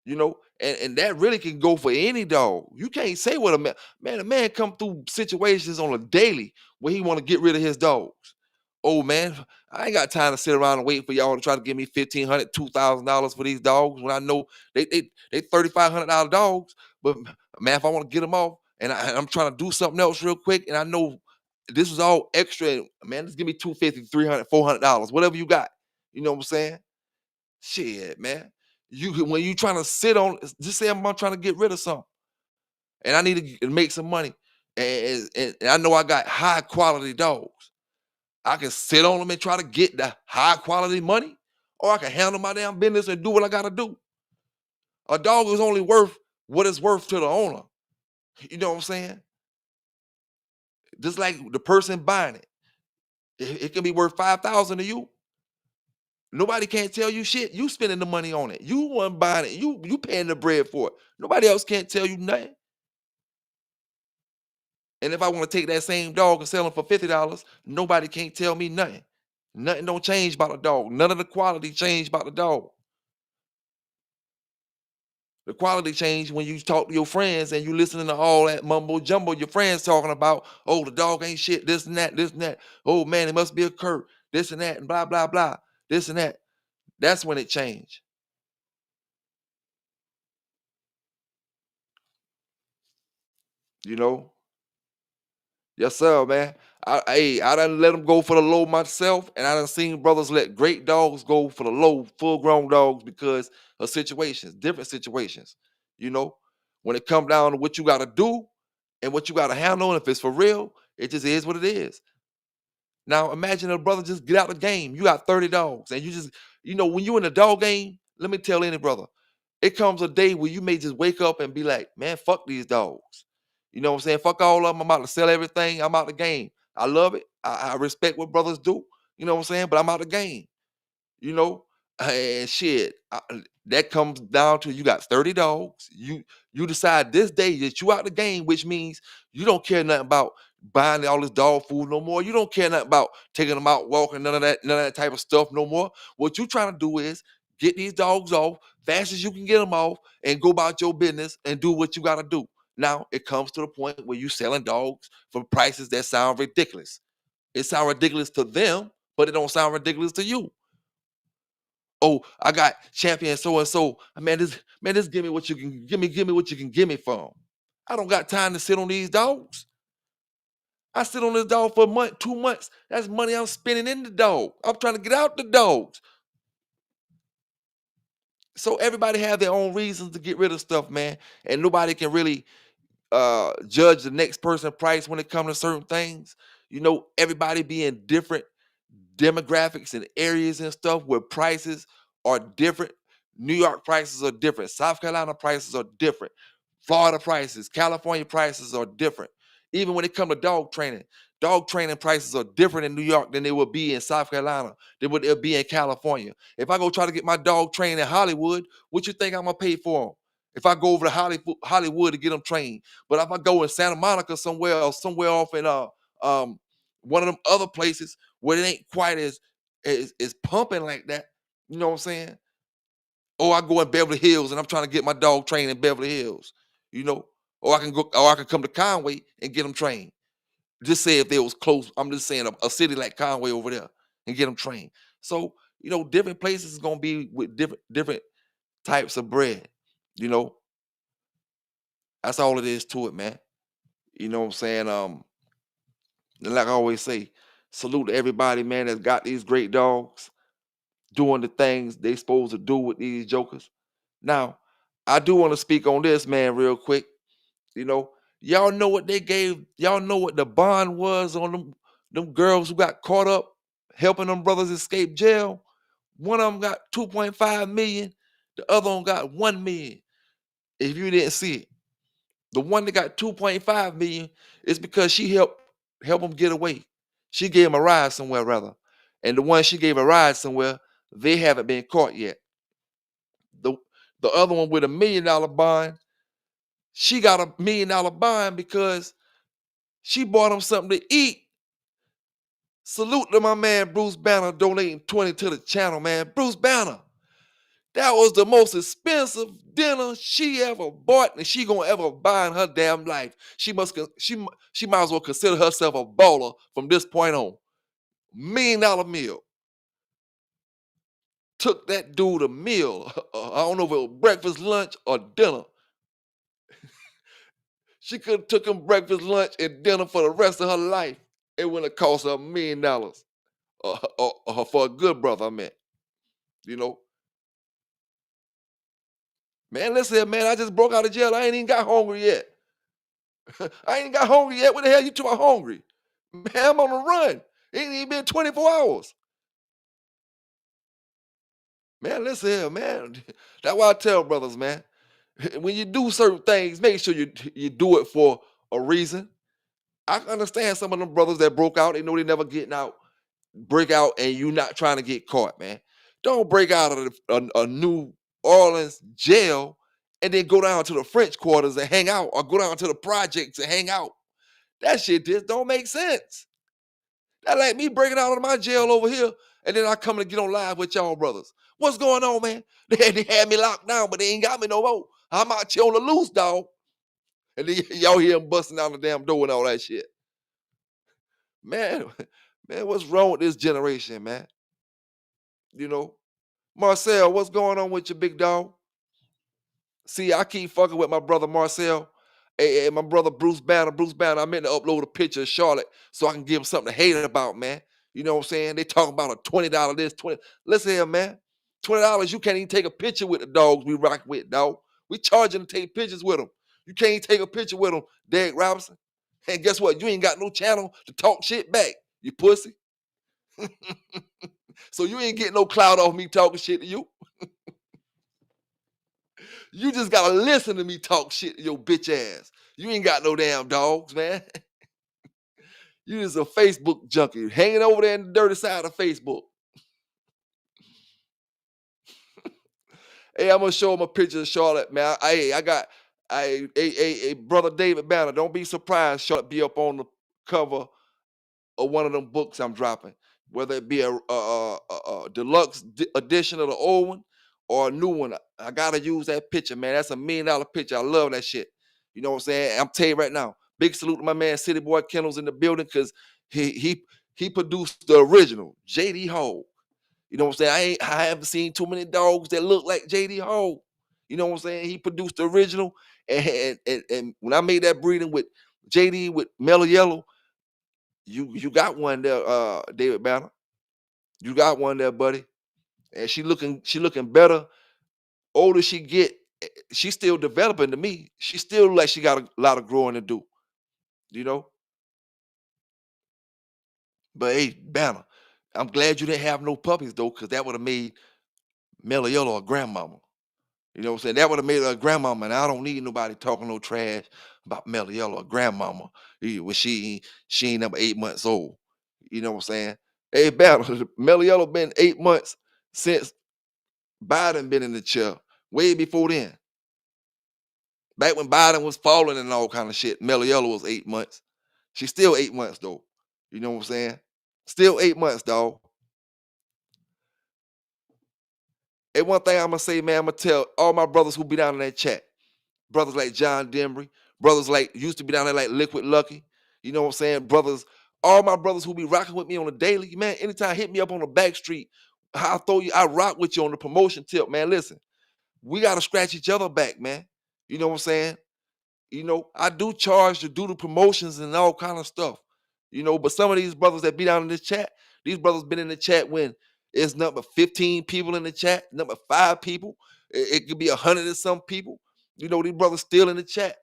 You know, and that really can go for any dog. You can't say what a man, a man come through situations on a daily where he want to get rid of his dogs. Oh man, I ain't got time to sit around and wait for y'all to try to give me $1,500, $2,000 for these dogs when I know they $3,500 dogs. But man, if I want to get them off and I'm trying to do something else real quick, and I know this is all extra, and man, just give me $250, $300, $400, whatever you got. You know what I'm saying? Shit, man. You when you trying to sit on, just say I'm trying to get rid of something, and I need to make some money, and I know I got high quality dogs. I can sit on them and try to get the high quality money, or I can handle my damn business and do what I gotta do. A dog is only worth what it's worth to the owner. You know what I'm saying? Just like the person buying it. It can be worth 5,000 to you. Nobody can't tell you shit. You spending the money on it. You one buying it. You paying the bread for it. Nobody else can't tell you nothing. And if I want to take that same dog and sell him for $50, nobody can't tell me nothing. Nothing don't change about a dog. None of the quality change about the dog. The quality change when you talk to your friends and you listening to all that mumbo jumbo your friends talking about. Oh, the dog ain't shit. This and that. This and that. Oh man, it must be a curt. This and that and blah blah blah. This and that. That's when it changed. You know. Yes, sir, man. I done let them go for the low myself, and I done seen brothers let great dogs go for the low, full-grown dogs because of situations, different situations. You know, when it come down to what you got to do and what you got to handle, and if it's for real, it just is what it is. Now, imagine a brother just get out the game. You got 30 dogs, and you just, when you in the dog game, let me tell any brother, it comes a day where you may just wake up and be like, man, fuck these dogs. You know what I'm saying? Fuck all of them. I'm about to sell everything. I'm out the game. I love it. I respect what brothers do. You know what I'm saying? But I'm out the game. You know, and shit, that comes down to you got 30 dogs. You decide this day that you out the game, which means you don't care nothing about buying all this dog food no more. You don't care nothing about taking them out walking, none of that type of stuff no more. What you trying to do is get these dogs off fast as you can get them off and go about your business and do what you got to do. Now it comes to the point where you selling dogs for prices that sound ridiculous. It sounds ridiculous to them, but it don't sound ridiculous to you. Oh, I got champion so and so. Man, this give me what you can give me what you can give me from. I don't got time to sit on these dogs. I sit on this dog for a month, 2 months. That's money I'm spending in the dog. I'm trying to get out the dogs. So everybody have their own reasons to get rid of stuff, man. And nobody can really judge the next person price when it comes to certain things. Everybody be in different demographics and areas and stuff where prices are different. New York prices are different. South Carolina prices are different. Florida prices, California prices are different. Even when it comes to dog training prices are different in New York than they would be in South Carolina, than what they'll be in California. If I go try to get my dog trained in Hollywood, what you think I'm gonna pay for them? If I go over to Hollywood to get them trained, but if I go in Santa Monica somewhere or somewhere off in one of them other places where it ain't quite as pumping like that, you know what I'm saying? Or I go in Beverly Hills and I'm trying to get my dog trained in Beverly Hills, you know, or I can come to Conway and get them trained. Just say if they was close, I'm just saying a city like Conway over there and get them trained. So, different places is gonna be with different types of bread, you know. That's all it is to it, man. You know what I'm saying? And like I always say, salute to everybody, man, that's got these great dogs doing the things they supposed to do with these jokers. Now, I do want to speak on this, man, real quick. You know, y'all know what they gave, y'all know what the bond was on them girls who got caught up helping them brothers escape jail. One of them got 2.5 million, the other one got 1 million. If you didn't see it, the one that got 2.5 million is because she help them get away. She gave him a ride somewhere, rather. And the one she gave a ride somewhere, they haven't been caught yet. The the other one with $1 million bond, she got $1 million bond because she bought him something to eat. Salute to my man Bruce Banner donating 20 to the channel, man. Bruce Banner, that was the most expensive dinner she ever bought and she gonna ever buy in her damn life. She might as well consider herself a baller from this point on. $1 million meal. Took that dude a meal. I don't know if it was breakfast, lunch, or dinner. She could have took him breakfast, lunch, and dinner for the rest of her life. It wouldn't have cost her $1 million. For a good brother, I meant. You know, man, listen here, man. I just broke out of jail. I ain't even got hungry yet. I ain't got hungry yet. What the hell you talking about hungry? Man, I'm on the run. It ain't even been 24 hours. Man, listen here, man. That's why I tell brothers, man. When you do certain things, make sure you do it for a reason. I can understand some of them brothers that broke out. They know they never getting out. Break out and you not trying to get caught, man. Don't break out of a New Orleans jail and then go down to the French quarters and hang out, or go down to the projects and hang out. That shit just don't make sense. That like me breaking out of my jail over here, and then I come to get on live with y'all brothers. What's going on, man? They had me locked down, but they ain't got me no more. I'm out here on the loose, dog. And then y'all hear them busting down the damn door and all that shit. Man, man, what's wrong with this generation, man? You know, Marcel, what's going on with your big dog? See, I keep fucking with my brother Marcel. Hey, my brother Bruce Banner. Bruce Banner, I meant to upload a picture of Charlotte so I can give him something to hate about, man. You know what I'm saying? They talking about a $20 this, 20. Listen here, man. $20, you can't even take a picture with the dogs we rock with, dog. We charging to take pictures with them. You can't even take a picture with them, Derek Robinson. And guess what? You ain't got no channel to talk shit back, you pussy. So you ain't getting no clout off me talking shit to you. You just gotta listen to me talk shit to your bitch ass. You ain't got no damn dogs, man. You just a Facebook junkie hanging over there in the dirty side of Facebook. Hey, I'm gonna show him a picture of Charlotte, man. I got brother David Banner. Don't be surprised Charlotte be up on the cover of one of them books I'm dropping, whether it be a deluxe edition of the old one or a new one. I gotta use that picture, man. That's $1 million picture. I love that shit. You know what I'm saying? I'm telling you right now. Big salute to my man City Boy Kennel's in the building, because he produced the original JD Hole. You know what I'm saying? I haven't seen too many dogs that look like JD Hole. You know what I'm saying? He produced the original, and when I made that breeding with JD with Mellow Yellow, you got one there, David Banner. You got one there, buddy. And she looking better. Older she get, she's still developing to me. She still like she got a lot of growing to do, you know. But hey, Banner, I'm glad you didn't have no puppies though, because that would have made Mellow Yellow a grandmama. You know what I'm saying? That would have made her a grandmama, and I don't need nobody talking no trash about Mellow Yellow, a grandmama, when she ain't number 8 months old. You know what I'm saying? Hey, Banner, Mellow Yellow been 8 months since Biden been in the chair. Way before then. Back when Biden was falling and all kind of shit, Mellow Yellow was 8 months. She's still 8 months though. You know what I'm saying? Still 8 months, dog. And one thing I'm gonna say, man, I'm gonna tell all my brothers who be down in that chat. Brothers like John Dembry, brothers like used to be down there like Liquid Lucky. You know what I'm saying? Brothers, all my brothers who be rocking with me on the daily, man, anytime hit me up on the back street, I rock with you on the promotion tip, man. Listen, we gotta scratch each other back, man. You know what I'm saying? You know, I do charge to do the promotions and all kind of stuff. You know, but some of these brothers that be down in this chat, these brothers been in the chat when it's number 15 people in the chat, number 5 people. It could be 100 and some people. You know, these brothers still in the chat.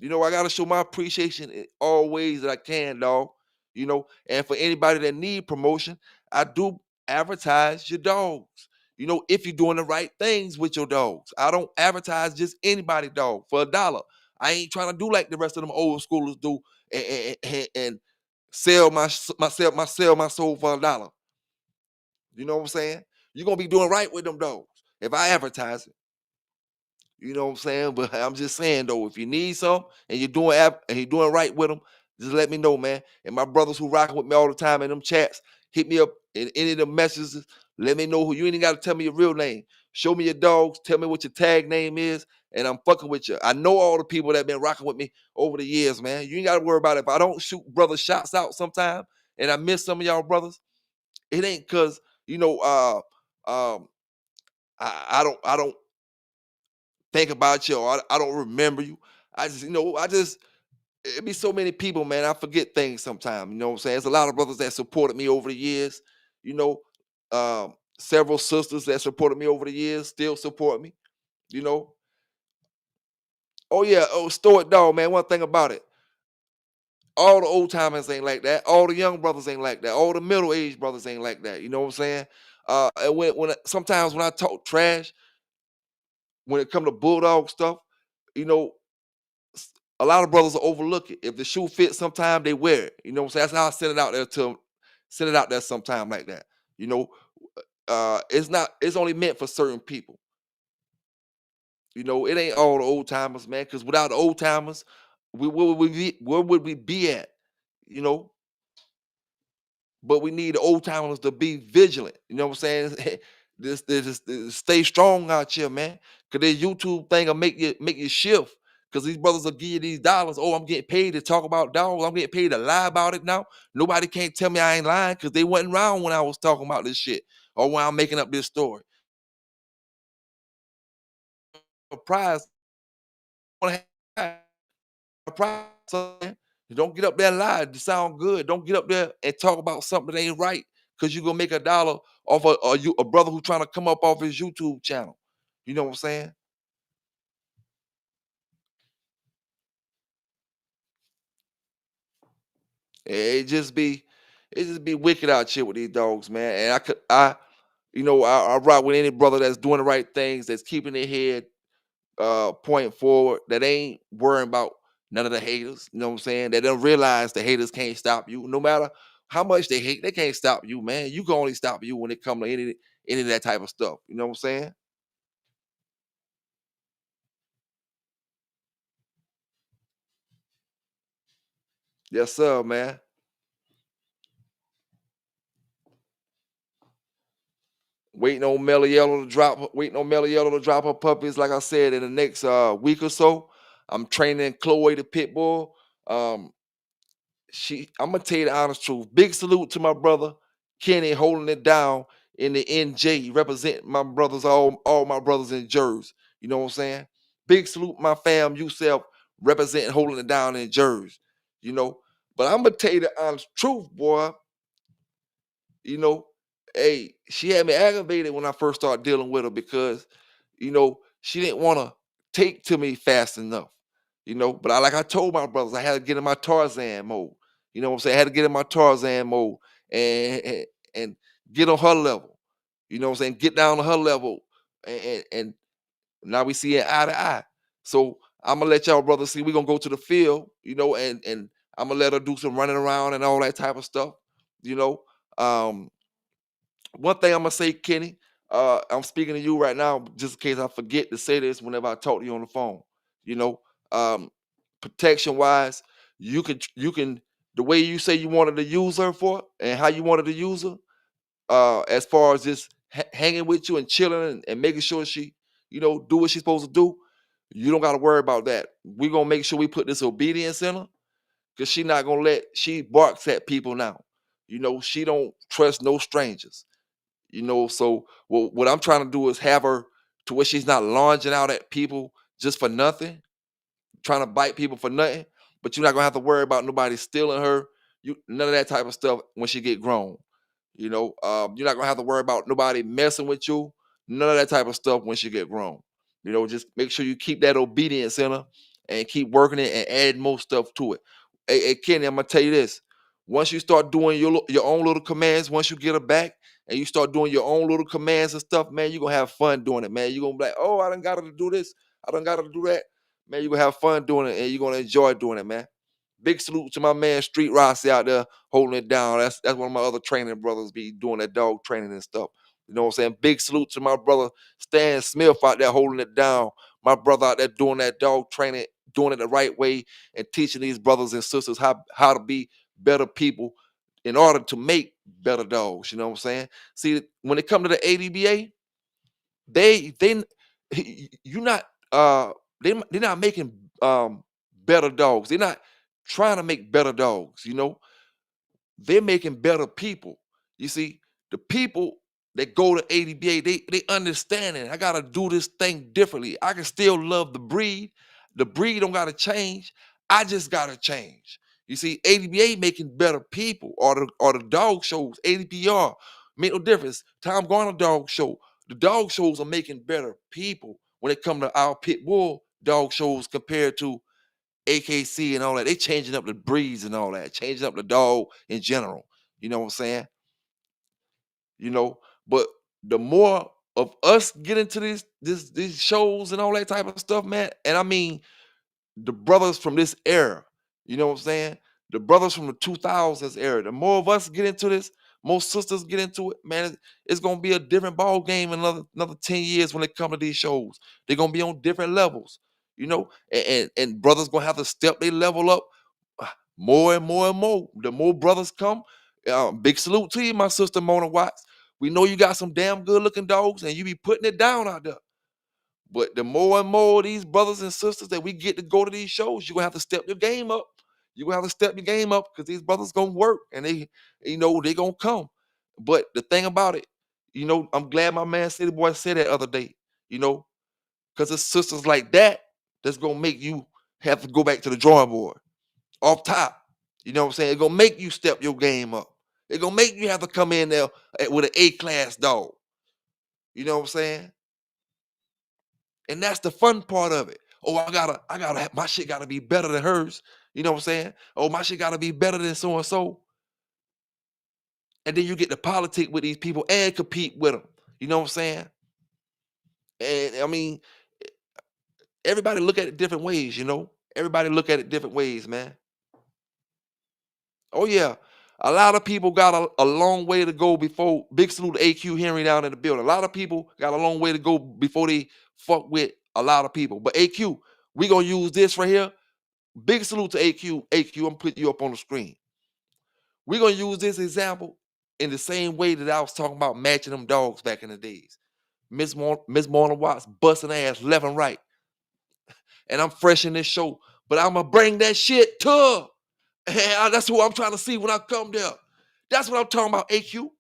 You know, I gotta show my appreciation in all ways that I can, dog. You know, and for anybody that need promotion, I do advertise your dogs. You know, if you're doing the right things with your dogs. I don't advertise just anybody dog for $1. I ain't trying to do like the rest of them old schoolers do and sell my soul for $1. You know what I'm saying? You're gonna be doing right with them dogs if I advertise it. You know what I'm saying? But I'm just saying though, if you need some and you're doing right with them, just let me know, man. And my brothers who rocking with me all the time in them chats, hit me up in any of the messages. Let me know who you ain't got to tell me your real name. Show me your dogs. Tell me what your tag name is, and I'm fucking with you. I know all the people that been rocking with me over the years, man. You ain't got to worry about it. If I don't shoot brothers shots out sometime, and I miss some of y'all brothers, It ain't cause, um, I don't think about you, or I don't remember you. I just it be so many people, man. I forget things sometimes. You know what I'm saying? There's a lot of brothers that supported me over the years. You know, several sisters that supported me over the years still support me. You know. Oh yeah. Oh, Stoic Dog, man. One thing about it, all the old timers ain't like that. All the young brothers ain't like that. All the middle aged brothers ain't like that. You know what I'm saying? And sometimes when I talk trash, when it come to bulldog stuff, you know, a lot of brothers will overlook it. If the shoe fits, sometime they wear it. You know what I'm saying? That's how I send it out there send it out there sometime like that. You know, it's only meant for certain people. You know, it ain't all the old timers, man. Because without the old timers, where would we be at? You know, but we need the old timers to be vigilant. You know what I'm saying? This stay strong out here, man. Cause this YouTube thing will make you shift. Cause these brothers will give you these dollars. Oh, I'm getting paid to talk about dogs. I'm getting paid to lie about it now. Nobody can't tell me I ain't lying because they wasn't around when I was talking about this shit or when I'm making up this story. A prize, prize. You don't get up there and lie to sound good. Don't get up there and talk about something that ain't right because you're gonna make $1 off a brother who trying to come up off his YouTube channel. You know what I'm saying? It just be it just be wicked out here with these dogs, man. And I rock with any brother that's doing the right things, that's keeping their head pointing forward, that ain't worrying about none of the haters. You know what I'm saying? They don't realize the haters can't stop you. No matter how much they hate, they can't stop you, man. You can only stop you when it comes to any of that type of stuff. You know what I'm saying? Yes, sir, man. Waiting on Melly Yellow to drop her puppies, like I said, in the next week or so. I'm training Chloe the pit bull. Um, I'm gonna tell you the honest truth. Big salute to my brother Kenny holding it down in the NJ, representing my brothers, all my brothers in Jersey. You know what I'm saying? Big salute my fam, yourself, representing holding it down in Jersey. You know, but I'm gonna tell you the honest truth, boy. You know, hey, she had me aggravated when I first started dealing with her because, she didn't want to take to me fast enough. But like I told my brothers, I had to get in my Tarzan mode. You know what I'm saying? I had to get in my Tarzan mode and get on her level. You know what I'm saying? Get down to her level and now we see it eye to eye. So I'm gonna let y'all brothers see. We're gonna go to the field, and I'm gonna let her do some running around and all that type of stuff. You know, um, one thing I'm gonna say, Kenny, I'm speaking to you right now, just in case I forget to say this whenever I talk to you on the phone. You know, um, protection wise, you can the way you say you wanted to use her for and how you wanted to use her, as far as just hanging with you and chilling and making sure she, do what she's supposed to do. You don't got to worry about that. We're gonna make sure we put this obedience in her because she barks at people now. She don't trust no strangers. So what I'm trying to do is have her to where she's not lunging out at people just for nothing, trying to bite people for nothing. But you're not gonna have to worry about nobody stealing her. None of that type of stuff when she get grown. You're not gonna have to worry about nobody messing with you. None of that type of stuff when she get grown. Just make sure you keep that obedience in her and keep working it and add more stuff to it. Hey, Kenny, I'm gonna tell you this. Once you start doing your own little commands, once you get her back and you start doing your own little commands and stuff, man, you're gonna have fun doing it, man. You're gonna be like, oh, I done got her to do this, I done got her to do that. Man, you're gonna have fun doing it and you're gonna enjoy doing it, man. Big salute to my man Street Rossi out there holding it down. That's one of my other training brothers be doing that dog training and stuff. You know what I'm saying? Big salute to my brother Stan Smith out there holding it down. My brother out there doing that dog training, doing it the right way, and teaching these brothers and sisters how to be better people in order to make better dogs. You know what I'm saying? See, when it comes to the ADBA, they you not they're not making better dogs. They're not trying to make better dogs. They're making better people. You see, the people that go to ADBA, they understand it. I gotta do this thing differently. I can still love the breed. The breed don't gotta change. I just gotta change. You see, ADBA making better people, or the dog shows, ADPR, make no difference. Tom Garner dog show. The dog shows are making better people when it come to our pit bull dog shows compared to AKC and all that. They changing up the breeds and all that, changing up the dog in general. You know what I'm saying? You know, but the more of us get into these shows and all that type of stuff, man, and I mean the brothers from this era, you know what I'm saying? The brothers from the 2000s era. The more of us get into this, more sisters get into it, man. It's gonna be a different ball game in another 10 years when it comes to these shows. They're gonna be on different levels, you know, and brothers gonna have to step their level up more and more and more. The more brothers come, big salute to you, my sister Mona Watts. We know you got some damn good looking dogs and you be putting it down out there. But the more and more of these brothers and sisters that we get to go to these shows, you're gonna have to step your game up. You're gonna have to step your game up because these brothers gonna work and they gonna come. But the thing about it, I'm glad my man City Boy said that other day, because it's sisters like that that's gonna make you have to go back to the drawing board off top. You know what I'm saying? It's gonna make you step your game up. It's gonna make you have to come in there with an A-class dog. You know what I'm saying? And that's the fun part of it. Oh, my shit gotta be better than hers. You know what I'm saying? Oh, my shit gotta be better than so and so. And then you get to politic with these people and compete with them. You know what I'm saying? And I mean, everybody look at it different ways. Everybody look at it different ways, man. Oh yeah, a lot of people got a long way to go before. Big salute to AQ Henry down in the building. A lot of people got a long way to go before they fuck with a lot of people. But AQ, we gonna use this right here. Big salute to AQ. AQ, I'm putting you up on the screen. We're gonna use this example in the same way that I was talking about matching them dogs back in the days. Miss Morna Watts busting ass left and right. And I'm fresh in this show, but I'm gonna bring that shit to her. And that's what I'm trying to see when I come there. That's what I'm talking about, AQ.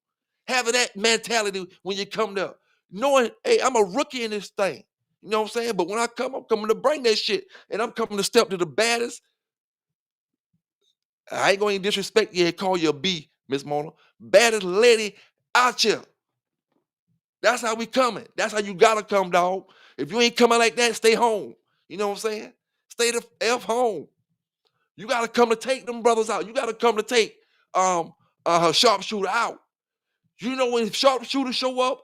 Having that mentality when you come there. Knowing, hey, I'm a rookie in this thing. You know what I'm saying? But when I come, I'm coming to bring that shit. And I'm coming to step to the baddest. I ain't going to disrespect you and call you a B, Miss Mona. Baddest lady out here. That's how we coming. That's how you got to come, dog. If you ain't coming like that, stay home. You know what I'm saying? Stay the F home. You got to come to take them brothers out. You got to come to take her sharpshooter out. You know when sharpshooters show up,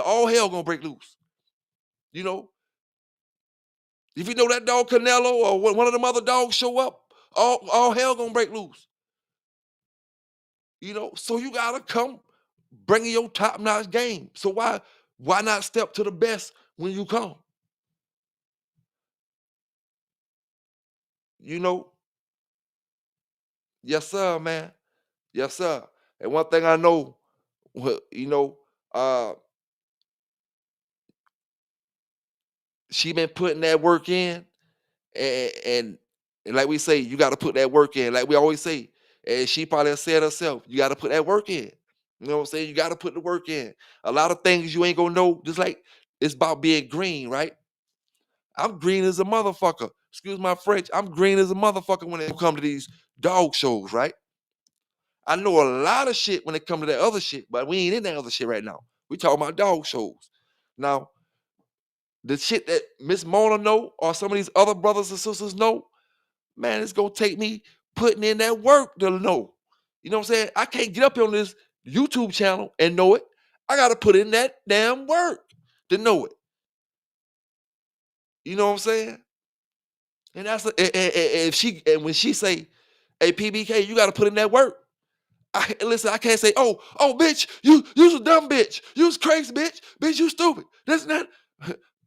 all hell gonna break loose. You know, if you know that dog Kennel or one of them other dogs show up, all hell gonna break loose. So you gotta come bringing your top notch game. So why not step to the best when you come? You know, yes sir, man, yes sir. And one thing I know, well, she been putting that work in, and like we say, you got to put that work in. Like we always say, and she probably said herself, you got to put that work in. You know what I'm saying? You got to put the work in. A lot of things you ain't gonna know. Just like it's about being green, right? I'm green as a motherfucker. Excuse my French. I'm green as a motherfucker when it come to these dog shows, right? I know a lot of shit when it come to that other shit, but we ain't in that other shit right now. We talking about dog shows. Now, the shit that Miss Mona know or some of these other brothers and sisters know, man, it's gonna take me putting in that work to know. You know what I'm saying? I can't get up on this YouTube channel and know it. I gotta put in that damn work to know it. You know what I'm saying? And that's when she say, "Hey PBK, you gotta put in that work." Listen, I can't say, "Oh, bitch, you's a dumb bitch, you's crazy bitch, you stupid." This and that.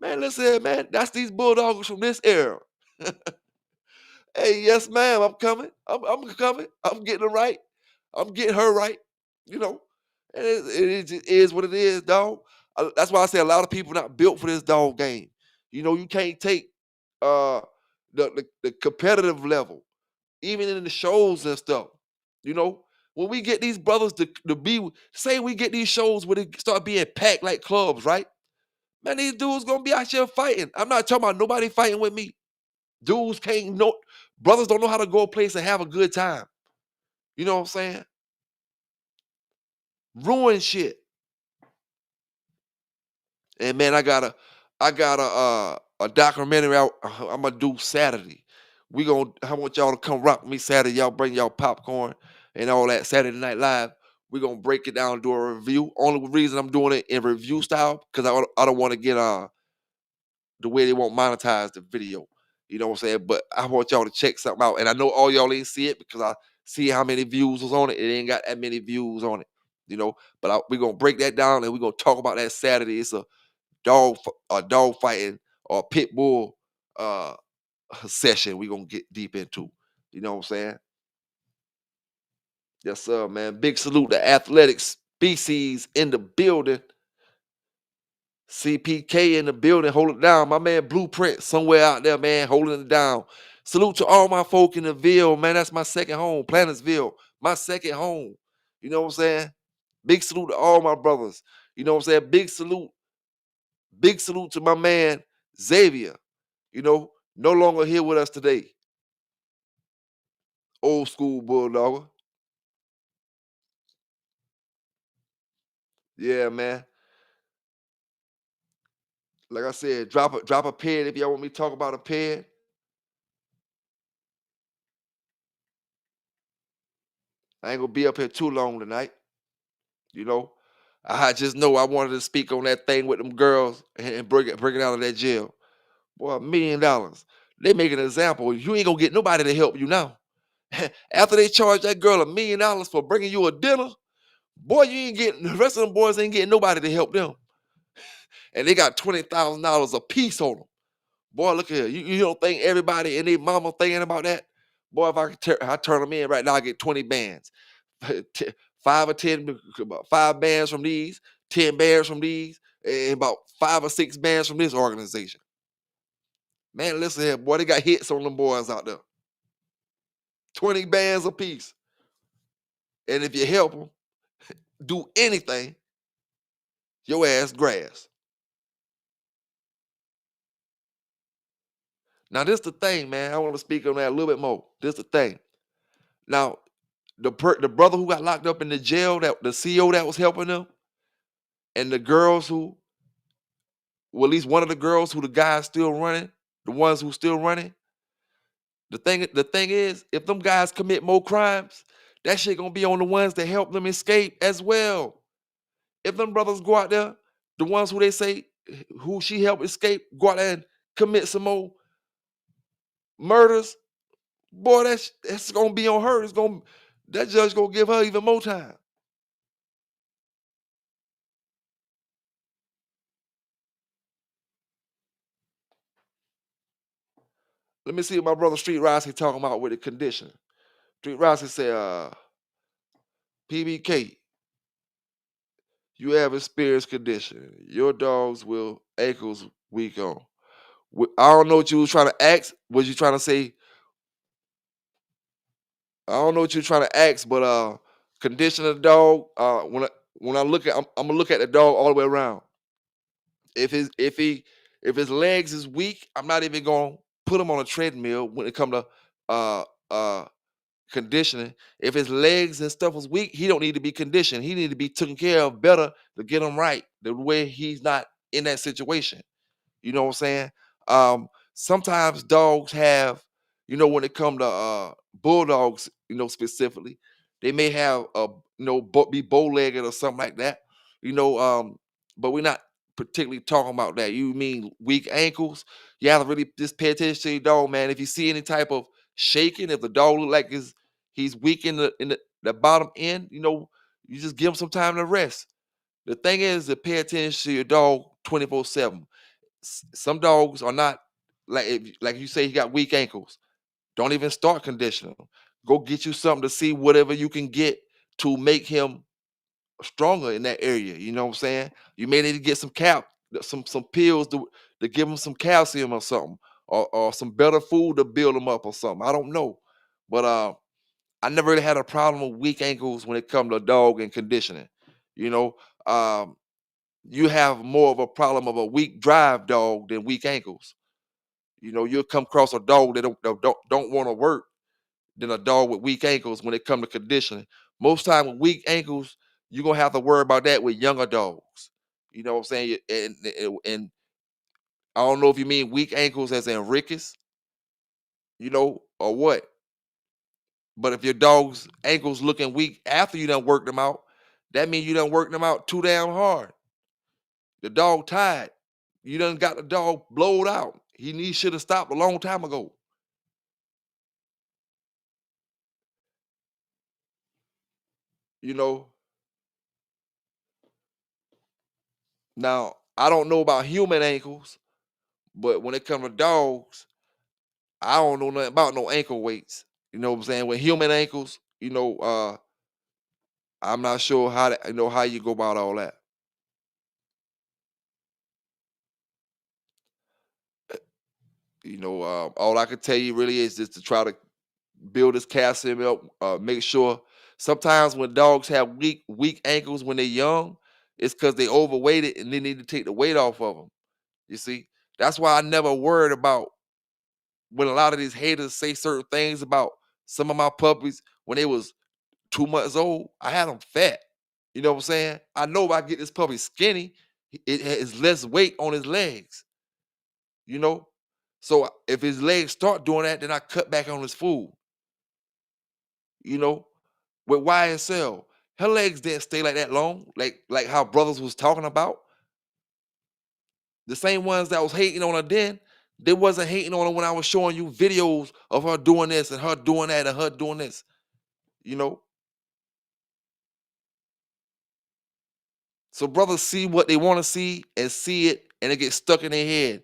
Man, listen, man, that's these bulldogs from this era. Hey, yes, ma'am, I'm coming. I'm coming. I'm getting it right. I'm getting her right. You know, and it just is what it is, dog. That's why I say a lot of people not built for this dog game. You can't take uh the competitive level, even in the shows and stuff. You know, when we get these brothers to be, say we get these shows where they start being packed like clubs, right? Man, these dudes gonna be out here fighting. I'm not talking about nobody fighting with me. Dudes can't know, brothers don't know how to go a place and have a good time. You know what I'm saying? Ruin shit. And man, I got a documentary I'm gonna do Saturday. I want y'all to come rock with me Saturday. Y'all bring y'all popcorn and all that Saturday Night Live. We're gonna break it down and do a review. Only reason I'm doing it in review style because I don't want to get the way they won't monetize the video. You know what I'm saying? But I want y'all to check something out. And I know all y'all ain't see it because I see how many views was on it. It ain't got that many views on it. You know, but we're gonna break that down and we're gonna talk about that Saturday. It's a dog fighting or pit bull uh session we're gonna get deep into. You know what I'm saying? Yes, sir, man. Big salute to athletic species in the building. CPK in the building, hold it down. My man Blueprint somewhere out there, man, holding it down. Salute to all my folk in the Ville, man. That's my second home, Planetsville, my second home. You know what I'm saying? Big salute to all my brothers. You know what I'm saying? Big salute to my man Xavier. You know, no longer here with us today. Old school bulldog. Yeah, man. Like I said, drop a pin if y'all want me to talk about a pin. I ain't gonna be up here too long tonight. You know, I just know I wanted to speak on that thing with them girls and bring it out of that jail. Boy, $1 million. They make an example. You ain't gonna get nobody to help you now. After they charge that girl $1 million for bringing you a dinner, boy, you ain't getting the rest of them boys ain't getting nobody to help them. And they got $20,000 a piece on them. Boy, look here. You don't think everybody and their mama thinking about that? Boy, if I turn them in right now, I get 20 bands. 5 or 10, about 5 bands from these, 10 bands from these, and about 5 or 6 bands from this organization. Man, listen here, boy, they got hits on them boys out there. 20 bands a piece. And if you help them do anything, your ass grass. Now, this the thing, man. I want to speak on that a little bit more. This the thing. Now, the brother who got locked up in the jail, that the CO that was helping them, and the girls who, well, at least one of the girls who the guy's still running, the ones who still running. The thing is, if them guys commit more crimes, that shit gonna be on the ones that help them escape as well. If them brothers go out there, the ones who they say who she helped escape, go out there and commit some more murders, boy, that's gonna be on her. That judge gonna give her even more time. Let me see what my brother Street Rossi talking about with the condition. Street Rossi said, PBK, you have experienced condition. Your dogs will ankles weak on. I don't know what you was trying to ask. Was you trying to say? I don't know what you're trying to ask, but condition of the dog. When I look at, I'm gonna look at the dog all the way around. If his legs is weak, I'm not even gonna put him on a treadmill when it come to uh uh conditioning. If his legs and stuff is weak, he don't need to be conditioned. He need to be taken care of better to get him right. The way he's not in that situation. You know what I'm saying? Sometimes dogs have, when it come to bulldogs, specifically, they may have be bow-legged or something like that. You know, but we're not particularly talking about that. You mean weak ankles? You have to really just pay attention to your dog, man. If you see any type of shaking, if the dog look like he's weak in the bottom end, you just give him some time to rest. The thing is to pay attention to your dog 24/7. Some dogs are not like you say he got weak ankles. Don't even start conditioning him. Go get you something to see whatever you can get to make him stronger in that area. You know what I'm saying? You may need to get some pills to give him some calcium or something, or some better food to build him up or something. I don't know, but I never really had a problem with weak ankles when it comes to dog and conditioning. You know, um, you have more of a problem of a weak drive dog than weak ankles. You know, you'll come across a dog that don't want to work than a dog with weak ankles when it comes to conditioning. Most time with weak ankles, you're gonna have to worry about that with younger dogs. You know what I'm saying? And I don't know if you mean weak ankles as in rickets, or what. But if your dog's ankles looking weak after you done worked them out, that means you done worked them out too damn hard. The dog tired. You done got the dog blowed out. He should have stopped a long time ago. You know. Now I don't know about human ankles, but when it comes to dogs, I don't know nothing about no ankle weights. You know what I'm saying? With human ankles, I'm not sure how you go about all that. All I can tell you really is just to try to build his calcium up. Make sure sometimes when dogs have weak ankles when they're young, it's because they overweighted and they need to take the weight off of them. You see, that's why I never worried about when a lot of these haters say certain things about some of my puppies when they was 2 months old. I had them fat. You know what I'm saying? I know if I get this puppy skinny, it has less weight on his legs. You know, so if his legs start doing that, then I cut back on his food. You know, with YSL, her legs didn't stay like that long, like how brothers was talking about. The same ones that was hating on her then, they wasn't hating on her when I was showing you videos of her doing this and her doing that and her doing this. You know, so brothers see what they want to see and see it, and it gets stuck in their head.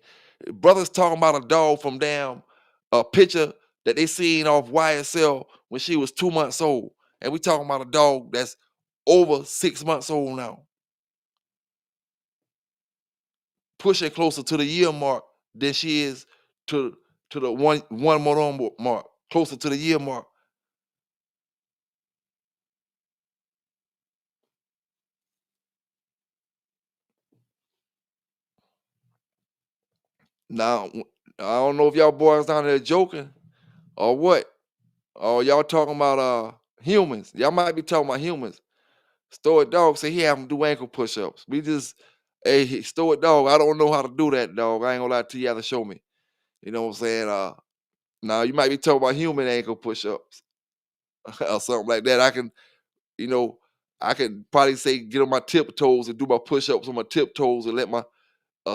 Brothers talking about a dog from damn a picture that they seen off YSL when she was 2 months old, and we talking about a dog that's over 6 months old now, pushing closer to the year mark than she is to the one month on mark, closer to the year mark. Now I don't know if y'all boys down there joking or what, or y'all talking about humans. Y'all might be talking about humans. Stoic dog say he have him do ankle push-ups. Stoic dog, I don't know how to do that, dog. I ain't gonna lie to you, you have to show me. You know what I'm saying? Now you might be talking about human ankle push-ups or something like that. You know, I could probably say get on my tiptoes and do my push-ups on my tiptoes and let my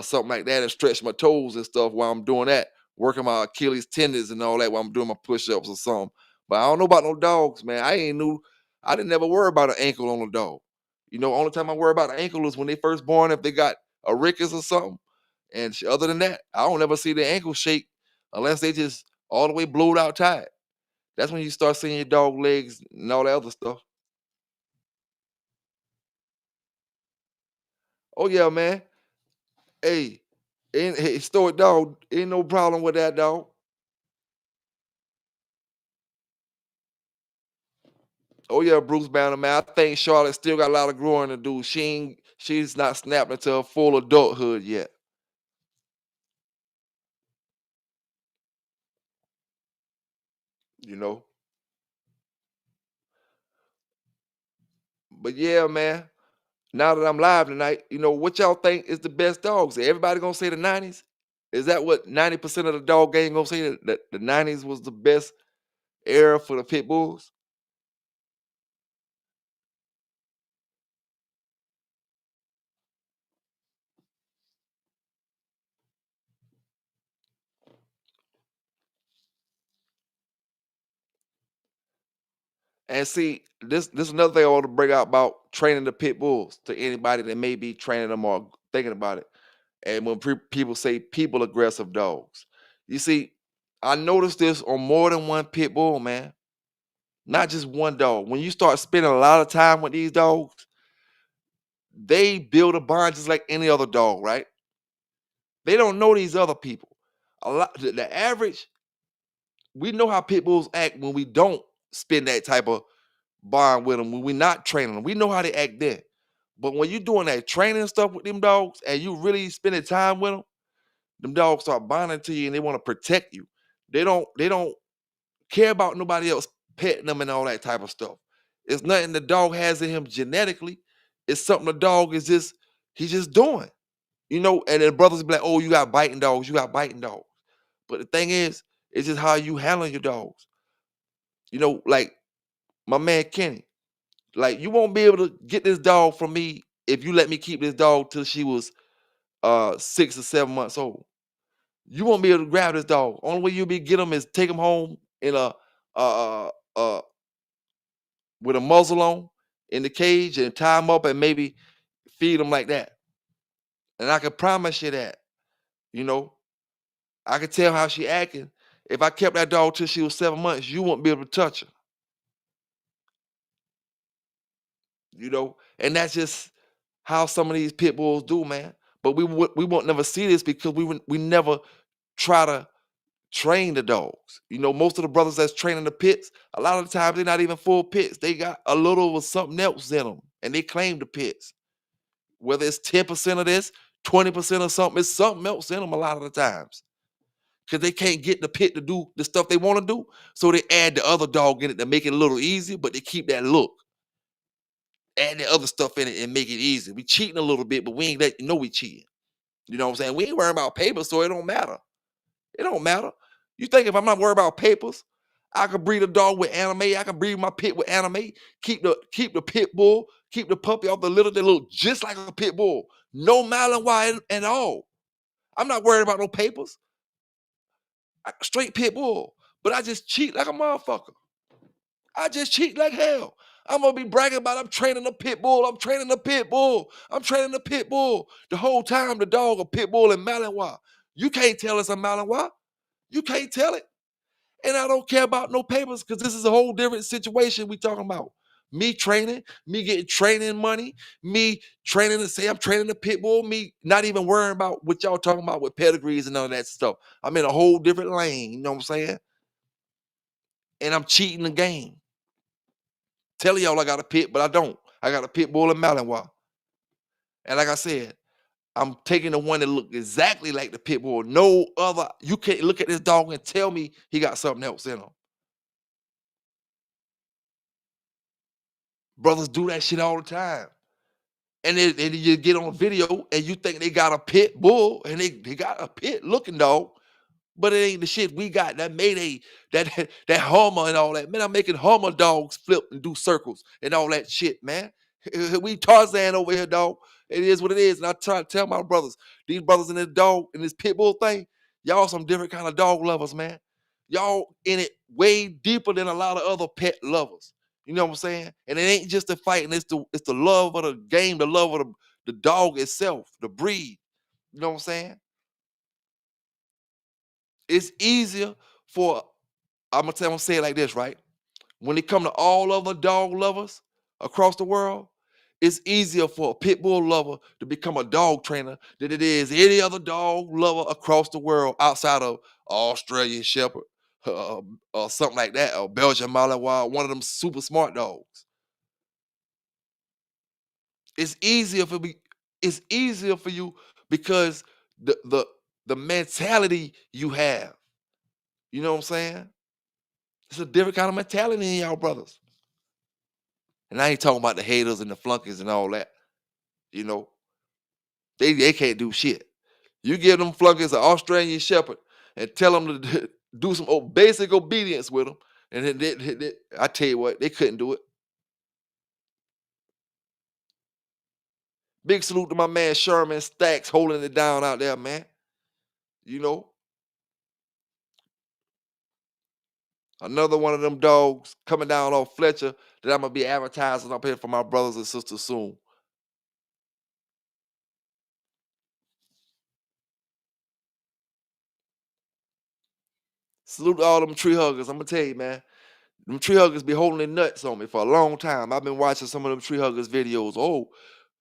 something like that and stretch my toes and stuff while I'm doing that, working my Achilles tendons and all that while I'm doing my push-ups or something. But I don't know about no dogs, man. I didn't never worry about an ankle on a dog. Only time I worry about an ankle is when they first born, if they got a rickets or something. And other than that, I don't ever see their ankle shake unless they just all the way blowed out tired. That's when you start seeing your dog legs and all that other stuff. Oh yeah, man. Hey, stoic dog, ain't no problem with that dog. Oh yeah, Bruce Banner, man. I think Charlotte still got a lot of growing to do. She's not snapped into her full adulthood yet. You know. But yeah, man. Now that I'm live tonight, what y'all think is the best dogs? Everybody gonna say the '90s? Is that what 90% of the dog game gonna say that the '90s was the best era for the pit bulls? And see, this is another thing I want to bring out about training the pit bulls to anybody that may be training them or thinking about it. And when people say people aggressive dogs, you see, I noticed this on more than one pit bull, man. Not just one dog. When you start spending a lot of time with these dogs, they build a bond just like any other dog, right? They don't know these other people. The average, we know how pit bulls act when we don't spend that type of bond with them when we're not training them. We know how they act then. But when you're doing that training stuff with them dogs and you really spending time with them dogs start bonding to you and they want to protect you. They don't care about nobody else petting them and all that type of stuff. It's nothing the dog has in him genetically. It's something the dog is just he's just doing. And then brothers be like, oh, you got biting dogs, you got biting dogs. But the thing is, it's just how you handle your dogs. Like my man Kenny. Like you won't be able to get this dog from me if you let me keep this dog till she was 6 or 7 months old. You won't be able to grab this dog. Only way you'll be get him is take him home in a with a muzzle on in the cage and tie him up and maybe feed him like that. And I can promise you that, you know, I can tell how she acting. If I kept that dog till she was 7 months, you won't be able to touch her. And that's just how some of these pit bulls do, man. But we won't never see this because we never try to train the dogs. Most of the brothers that's training the pits, a lot of the times they're not even full pits. They got a little of something else in them, and they claim the pits. Whether it's 10% of this, 20% of something, it's something else in them a lot of the times. Because they can't get the pit to do the stuff they want to do, so they add the other dog in it to make it a little easier, but they keep that look. Add the other stuff in it and make it easy. We cheating a little bit, but we ain't let you know we cheating. You know what I'm saying? We ain't worrying about paper, so it don't matter. It don't matter. You think if I'm not worried about papers, I could breed a dog with anime. I can breed my pit with anime. Keep the pit bull, keep the puppy off the litter that look just like a pit bull. No Malinois at all. I'm not worried about no papers. Straight pit bull. But I just cheat like a motherfucker. I just cheat like hell. I'm gonna be bragging about I'm training a pit bull. I'm training a pit bull. I'm training a pit bull. The whole time the dog a pit bull and Malinois. You can't tell it's a Malinois. You can't tell it. And I don't care about no papers because this is a whole different situation we talking about. Me training, me getting training money, me training to say I'm training a pit bull, me not even worrying about what y'all talking about with pedigrees and all that stuff. I'm in a whole different lane, you know what I'm saying? And I'm cheating the game. Telling y'all I got a pit, but I don't. I got a pit bull and Malinois. And like I said, I'm taking the one that look exactly like the pit bull. No other, you can't look at this dog and tell me he got something else in him. Brothers do that shit all the time. And then you get on video and you think they got a pit bull and they got a pit looking dog, but it ain't the shit we got. That Mayday, that Hummer and all that. Man, I'm making Hummer dogs flip and do circles and all that shit, man. We Tarzan over here, dog. It is what it is. And I try to tell my brothers, these brothers in this dog, in this pit bull thing, y'all some different kind of dog lovers, man. Y'all in it way deeper than a lot of other pet lovers. You know what I'm saying? And it ain't just the fighting, it's the love of the game, the love of the dog itself, the breed. You know what I'm saying? It's easier for I'm gonna say it like this, right? When it come to all other dog lovers across the world, it's easier for a pit bull lover to become a dog trainer than it is any other dog lover across the world outside of Australian Shepherd or something like that, or Belgian Malinois, one of them super smart dogs. It's easier for me. It's easier for you because the mentality you have. You know what I'm saying? It's a different kind of mentality in y'all brothers. And I ain't talking about the haters and the flunkies and all that. You know, they can't do shit. You give them flunkies an Australian Shepherd and tell them to do some basic obedience with them, and then I tell you what, they couldn't do it. Big salute to my man Sherman Stacks holding it down out there, man. You know, another one of them dogs coming down off Fletcher that I'm gonna be advertising up here for my brothers and sisters soon. Salute to all them tree huggers. I'm gonna tell you, man. Them tree huggers be holding their nuts on me for a long time. I've been watching some of them tree huggers videos. Oh,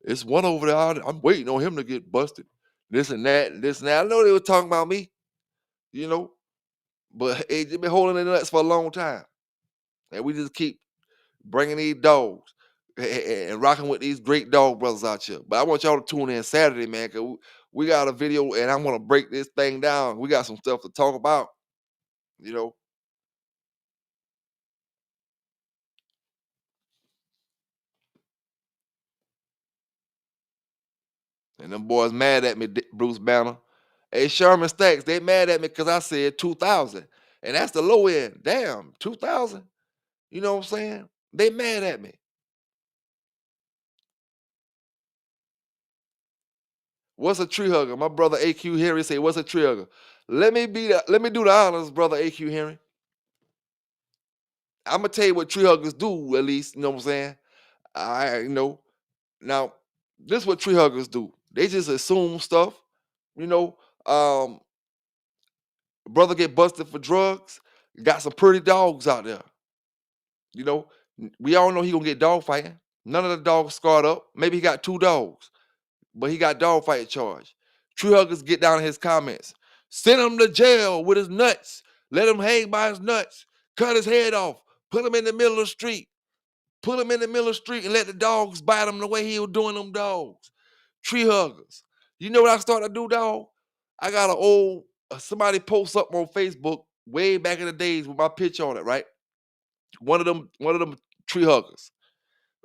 it's one over there. I'm waiting on him to get busted. This and that, and this and that. I know they were talking about me, you know, but hey, they been holding their nuts for a long time. And we just keep bringing these dogs and rocking with these great dog brothers out here. But I want y'all to tune in Saturday, man, because we got a video and I want to break this thing down. We got some stuff to talk about, you know. And them boys mad at me, Bruce Banner. Hey, Sherman Stacks, they mad at me because I said 2,000. And that's the low end. Damn, 2,000? You know what I'm saying? They mad at me. What's a tree hugger? My brother AQ Henry say, what's a tree hugger? Let me do the honors, brother AQ Henry. I'm gonna tell you what tree huggers do, at least, you know what I'm saying? You know. Now, this is what tree huggers do. They just assume stuff, you know. Brother get busted for drugs, got some pretty dogs out there. You know, we all know he gonna get dog fighting. None of the dogs scarred up. Maybe he got 2 dogs, but he got dog fighting charge. Tree huggers get down in his comments. Send him to jail with his nuts. Let him hang by his nuts. Cut his head off. Put him in the middle of the street. Put him in the middle of the street and let the dogs bite him the way he was doing them dogs. Tree huggers. You know what I started to do, dog? I got an old somebody post up on Facebook way back in the days with my picture on it, right? One of them tree huggers.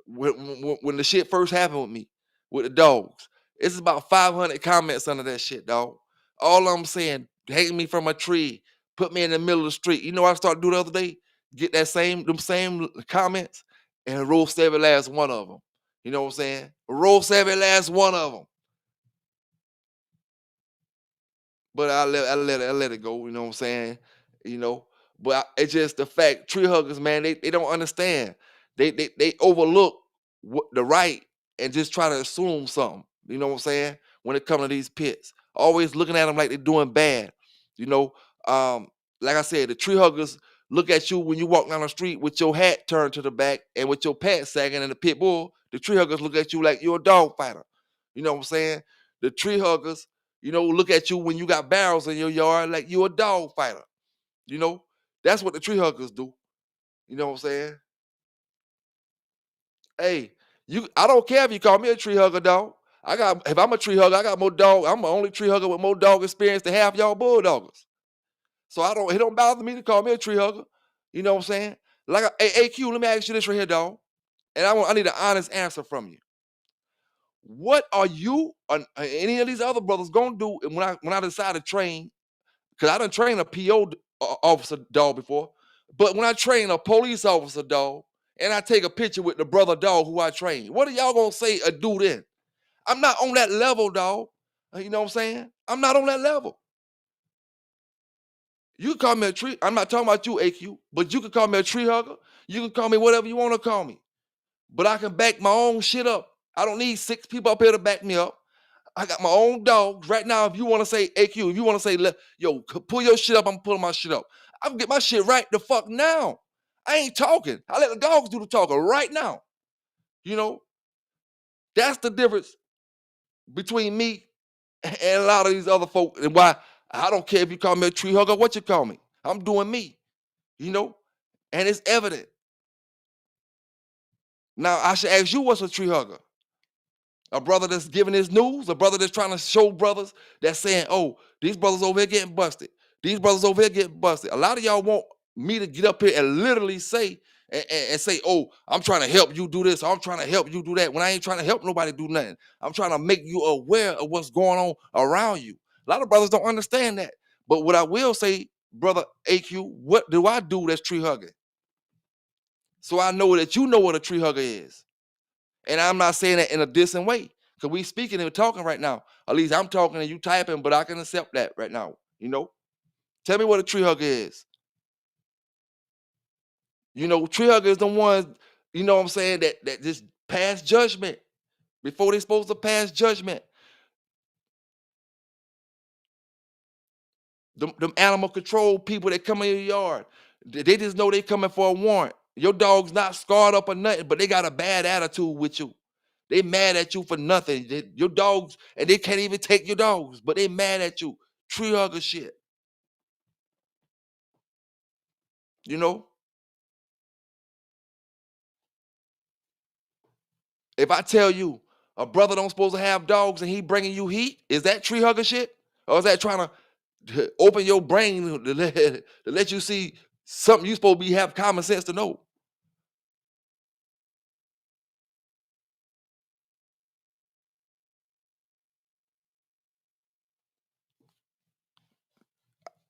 When the shit first happened with me, with the dogs, it's about 500 comments under that shit, dog. All I'm saying, hang me from a tree, put me in the middle of the street. You know what I started to do the other day? Get them same comments and roast every last one of them. You know what I'm saying? Roast every last one of them. But I let it go. You know what I'm saying? You know, but it's just the fact. Tree huggers, man, they don't understand. They overlook the right and just try to assume something. You know what I'm saying? When it comes to these pits, always looking at them like they're doing bad. You know, like I said, the tree huggers look at you when you walk down the street with your hat turned to the back and with your pants sagging and the pit bull. The tree huggers look at you like you're a dog fighter. You know what I'm saying? The tree huggers, you know, look at you when you got barrels in your yard like you a dog fighter. You know, that's what the tree huggers do. You know what I'm saying? Hey, I don't care if you call me a tree hugger, dog. If I'm a tree hugger, I got more dog. I'm the only tree hugger with more dog experience than half y'all bulldoggers. So it don't bother me to call me a tree hugger. You know what I'm saying? Like, hey, AQ, let me ask you this right here, dog. And I need an honest answer from you. What are you or any of these other brothers gonna do when I decide to train? Because I done trained a PO officer dog before. But when I train a police officer dog and I take a picture with the brother dog who I train, what are y'all gonna say or do then? I'm not on that level, dog. You know what I'm saying? I'm not on that level. You can call me a tree. I'm not talking about you, AQ, but you can call me a tree hugger. You can call me whatever you want to call me. But I can back my own shit up. I don't need 6 people up here to back me up. I got my own dogs. Right now, if you want to say AQ, if you want to say, yo, pull your shit up, I'm pulling my shit up. I'm get my shit right the fuck now. I ain't talking. I let the dogs do the talking right now. You know, that's the difference between me and a lot of these other folk, and why I don't care if you call me a tree hugger, what you call me. I'm doing me, you know, and it's evident. Now, I should ask you, what's a tree hugger? A brother that's giving his news, a brother that's trying to show brothers that's saying, oh, these brothers over here getting busted. These brothers over here getting busted. A lot of y'all want me to get up here and literally say, and say, oh, I'm trying to help you do this. I'm trying to help you do that. When I ain't trying to help nobody do nothing. I'm trying to make you aware of what's going on around you. A lot of brothers don't understand that. But what I will say, brother AQ, what do I do that's tree hugging? So I know that you know what a tree hugger is. And I'm not saying that in a dissing way, because we speaking and talking right now. At least I'm talking and you typing, but I can accept that right now. You know, tell me what a tree hugger is. You know, tree hugger is the ones, you know what I'm saying, that just pass judgment before they supposed to pass judgment. Them animal control people that come in your yard, they just know they coming for a warrant. Your dog's not scarred up or nothing, but they got a bad attitude with you. They mad at you for nothing. Your dogs, and they can't even take your dogs, but they mad at you. Tree hugger shit. You know? If I tell you a brother don't supposed to have dogs and he bringing you heat, is that tree hugger shit? Or is that trying to open your brain to let you see something you supposed to be have common sense to know?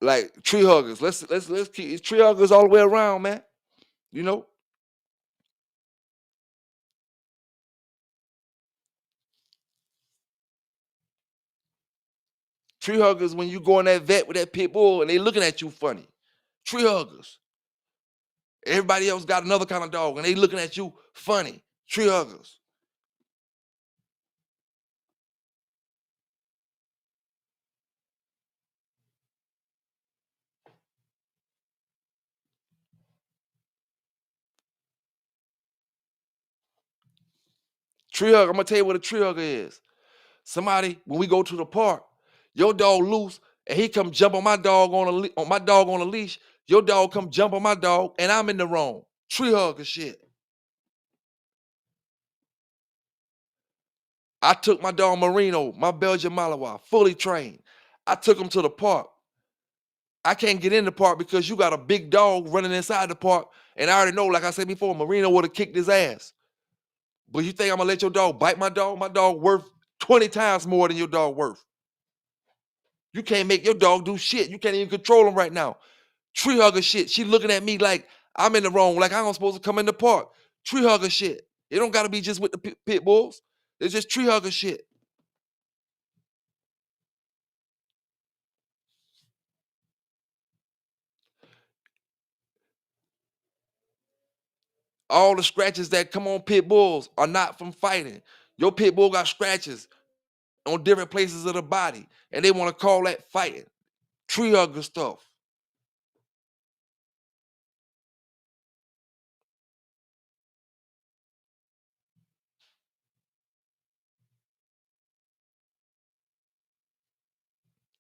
Like tree huggers. Let's keep tree huggers all the way around, man. You know, tree huggers when you go in that vet with that pit bull and they looking at you funny. Tree huggers. Everybody else got another kind of dog and they looking at you funny. Tree huggers. Tree hugger. I'm gonna tell you what a tree hugger is. Somebody, when we go to the park, your dog loose and he come jump on my dog on my dog on a leash. Your dog come jump on my dog and I'm in the wrong. Tree hugger shit. I took my dog Marino, my Belgian Malinois, fully trained. I took him to the park. I can't get in the park because you got a big dog running inside the park. And I already know, like I said before, Marino would have kicked his ass. But you think I'm gonna let your dog bite my dog? My dog worth 20 times more than your dog worth. You can't make your dog do shit. You can't even control him right now. Tree hugger shit. She looking at me like I'm in the wrong, like I'm supposed to come in the park. Tree hugger shit. It don't gotta be just with the pit bulls. It's just tree hugger shit. All the scratches that come on pit bulls are not from fighting. Your pit bull got scratches on different places of the body, and they want to call that fighting. Tree hugger stuff.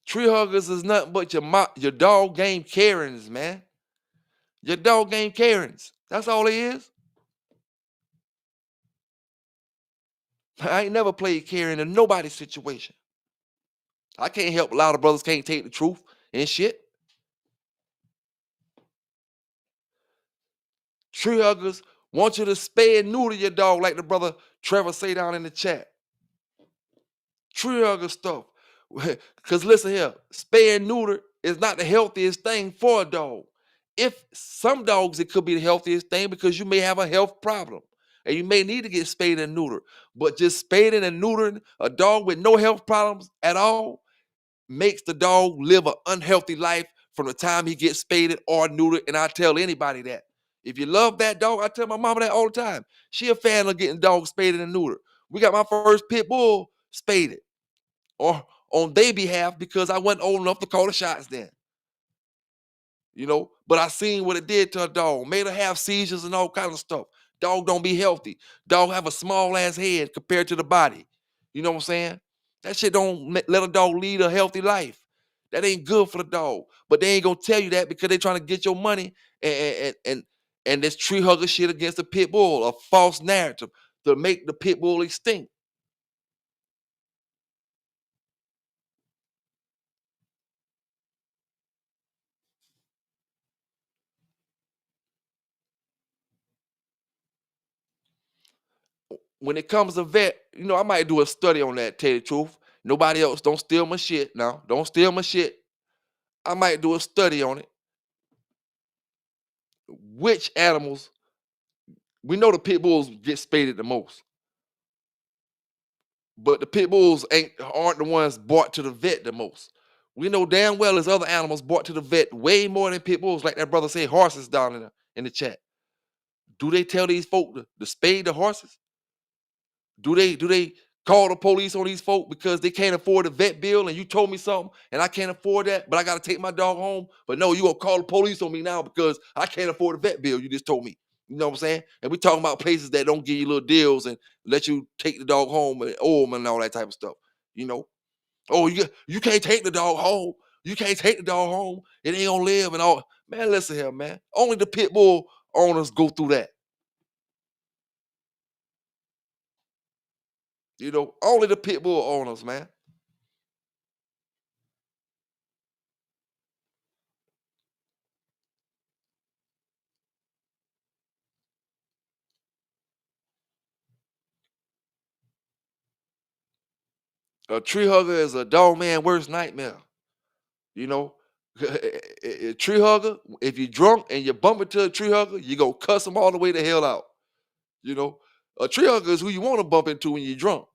Tree huggers is nothing but your dog game Karens, man. Your dog game Karens. That's all it is. I ain't never played Karen in nobody's situation. I can't help a lot of brothers can't take the truth and shit. Tree huggers want you to spay and neuter your dog, like the brother Trevor say down in the chat. Tree hugger stuff. Because listen here, spay and neuter is not the healthiest thing for a dog. If some dogs, it could be the healthiest thing because you may have a health problem and you may need to get spayed and neutered. But just spading and neutering a dog with no health problems at all makes the dog live an unhealthy life from the time he gets spaded or neutered. And I tell anybody that. If you love that dog, I tell my mama that all the time. She a fan of getting dogs spaded and neutered. We got my first pit bull spaded or on their behalf because I wasn't old enough to call the shots then. But I seen what it did to a dog. Made her have seizures and all kind of stuff. Dog don't be healthy. Dog have a small ass head compared to the body. You know what I'm saying? That shit don't let a dog lead a healthy life. That ain't good for the dog. But they ain't gonna tell you that because they trying to get your money and this tree hugger shit against the pit bull, a false narrative to make the pit bull extinct. When it comes to vet, I might do a study on that, tell you the truth. Nobody else, don't steal my shit now. Don't steal my shit. I might do a study on it. Which animals, we know the pit bulls get spaded the most, but the pit bulls aren't the ones brought to the vet the most. We know damn well there's other animals brought to the vet way more than pit bulls, like that brother said, horses down in the chat. Do they tell these folk to spade the horses? Do they call the police on these folk because they can't afford a vet bill and you told me something and I can't afford that, but I gotta take my dog home? But no, you gonna call the police on me now because I can't afford a vet bill you just told me. You know what I'm saying? And we talking about places that don't give you little deals and let you take the dog home and oil 'em and all that type of stuff. You know? Oh, you can't take the dog home. You can't take the dog home. It ain't gonna live and all. Man, listen here, man. Only the pit bull owners go through that. You know, only the pit bull owners, man. A tree hugger is a dog man worst nightmare. You know, a tree hugger, if you're drunk and you bump into a tree hugger, you go cuss them all the way the hell out. You know, a tree hugger is who you want to bump into when you're drunk.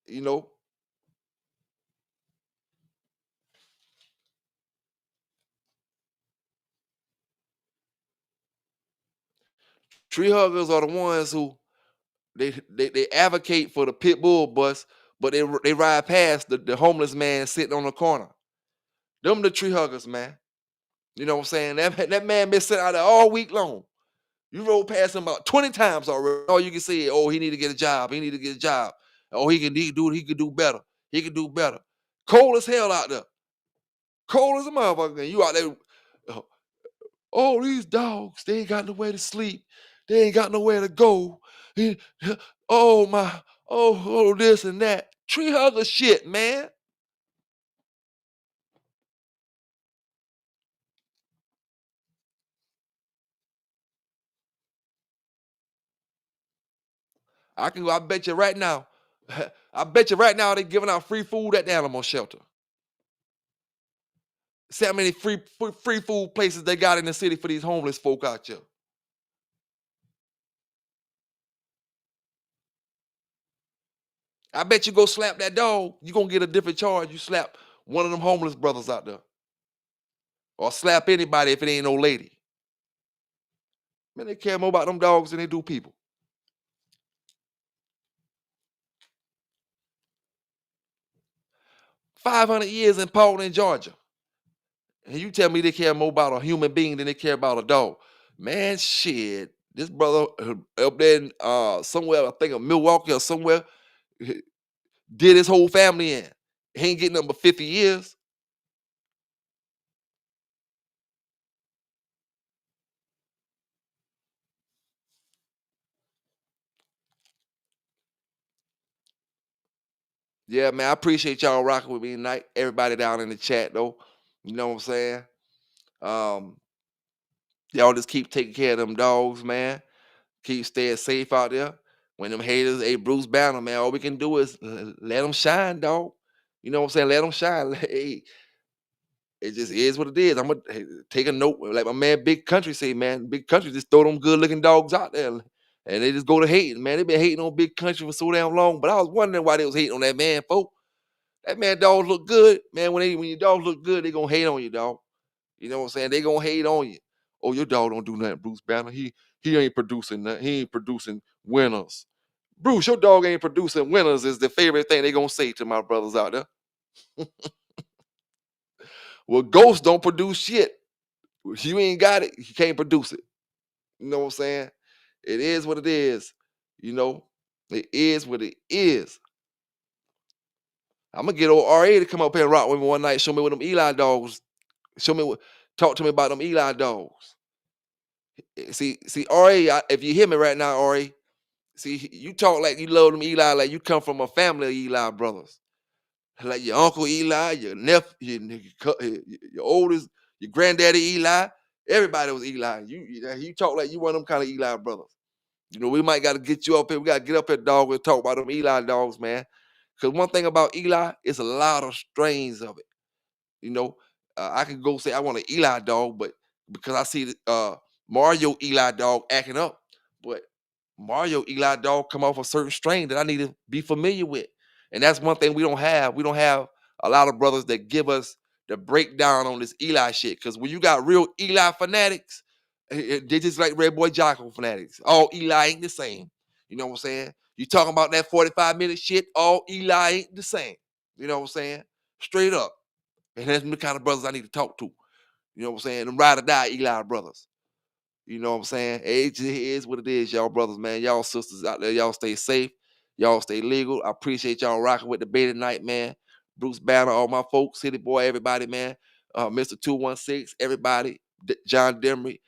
You know, tree huggers are the ones who they advocate for the pit bull bus, but they ride past the homeless man sitting on the corner. Them the tree huggers, man. You know what I'm saying? That man been sitting out there all week long. You rode past him about 20 times already. All you can say is, oh, he need to get a job. He need to get a job. Oh, he could do better. He could do better. Cold as hell out there. Cold as a motherfucker. And you out there. uh, Oh, these dogs, they ain't got nowhere to sleep. They ain't got nowhere to go. Eh, Oh my, oh, this and that. Tree hugger shit, man. I bet you right now. I bet you right now they giving out free food at the animal shelter. See how many free food places they got in the city for these homeless folk out here. I bet you go slap that dog, you gonna get a different charge. You slap one of them homeless brothers out there. Or slap anybody if it ain't no lady. Man, they care more about them dogs than they do people. 500 years in Paulding, Georgia. And you tell me they care more about a human being than they care about a dog. Man, shit. This brother up there in somewhere, I think of Milwaukee or somewhere, did his whole family in. He ain't getting them but 50 years. Yeah, man, I appreciate y'all rocking with me tonight. Everybody down in the chat, though. You know what I'm saying? Um, y'all just keep taking care of them dogs, man. Keep staying safe out there. When them haters, hey, Bruce Banner, man, all we can do is let them shine, dog. You know what I'm saying? Let them shine. Hey, it just is what it is. I'm gonna take a note, like my man Big Country say, man. Big Country just throw them good looking dogs out there, and they just go to hating, man. They been hating on Big Country for so damn long, but I was wondering why they was hating on that man, folk. That man dogs look good, man. When your dogs look good, they gonna hate on you, dog. You know what I'm saying? They gonna hate on you. Oh, your dog don't do nothing, Bruce Banner. He ain't producing nothing. He ain't producing winners. Bruce, your dog ain't producing winners is the favorite thing they gonna say to my brothers out there. Well, Ghost don't produce shit. If you ain't got it, you can't produce it. You know what I'm saying? It is what it is. You know, it is what it is. I'm gonna get old RA to come up here and rock with me one night. Show me what them Eli dogs. Show me what. Talk to me about them Eli dogs. See, RA. If you hear me right now, RA. See, you talk like you love them Eli, like you come from a family of Eli brothers. Like your uncle Eli, your nephew, your oldest, your granddaddy Eli. Everybody was Eli. You talk like you one of them kind of Eli brothers. You know, we might got to get you up here. We got to get up here, dog, and talk about them Eli dogs, man. Because one thing about Eli, it's a lot of strains of it. You know, I can go say I want an Eli dog, but because I see Mario Eli dog acting up, but Mario Eli dog come off a certain strain that I need to be familiar with, and that's one thing we don't have. We don't have a lot of brothers that give us the breakdown on this Eli shit. Because when you got real Eli fanatics, they just like Red Boy Jocko fanatics. All Eli ain't the same. You know what I'm saying? You talking about that 45-minute shit? All Eli ain't the same. You know what I'm saying? Straight up. And that's the kind of brothers I need to talk to. You know what I'm saying? Them ride or die Eli brothers. You know what I'm saying? It just is what it is, y'all brothers, man. Y'all sisters out there, y'all stay safe. Y'all stay legal. I appreciate y'all rocking with the bait tonight, man. Bruce Banner, all my folks, City Boy, everybody, man. Mr. 216, everybody. John Demery,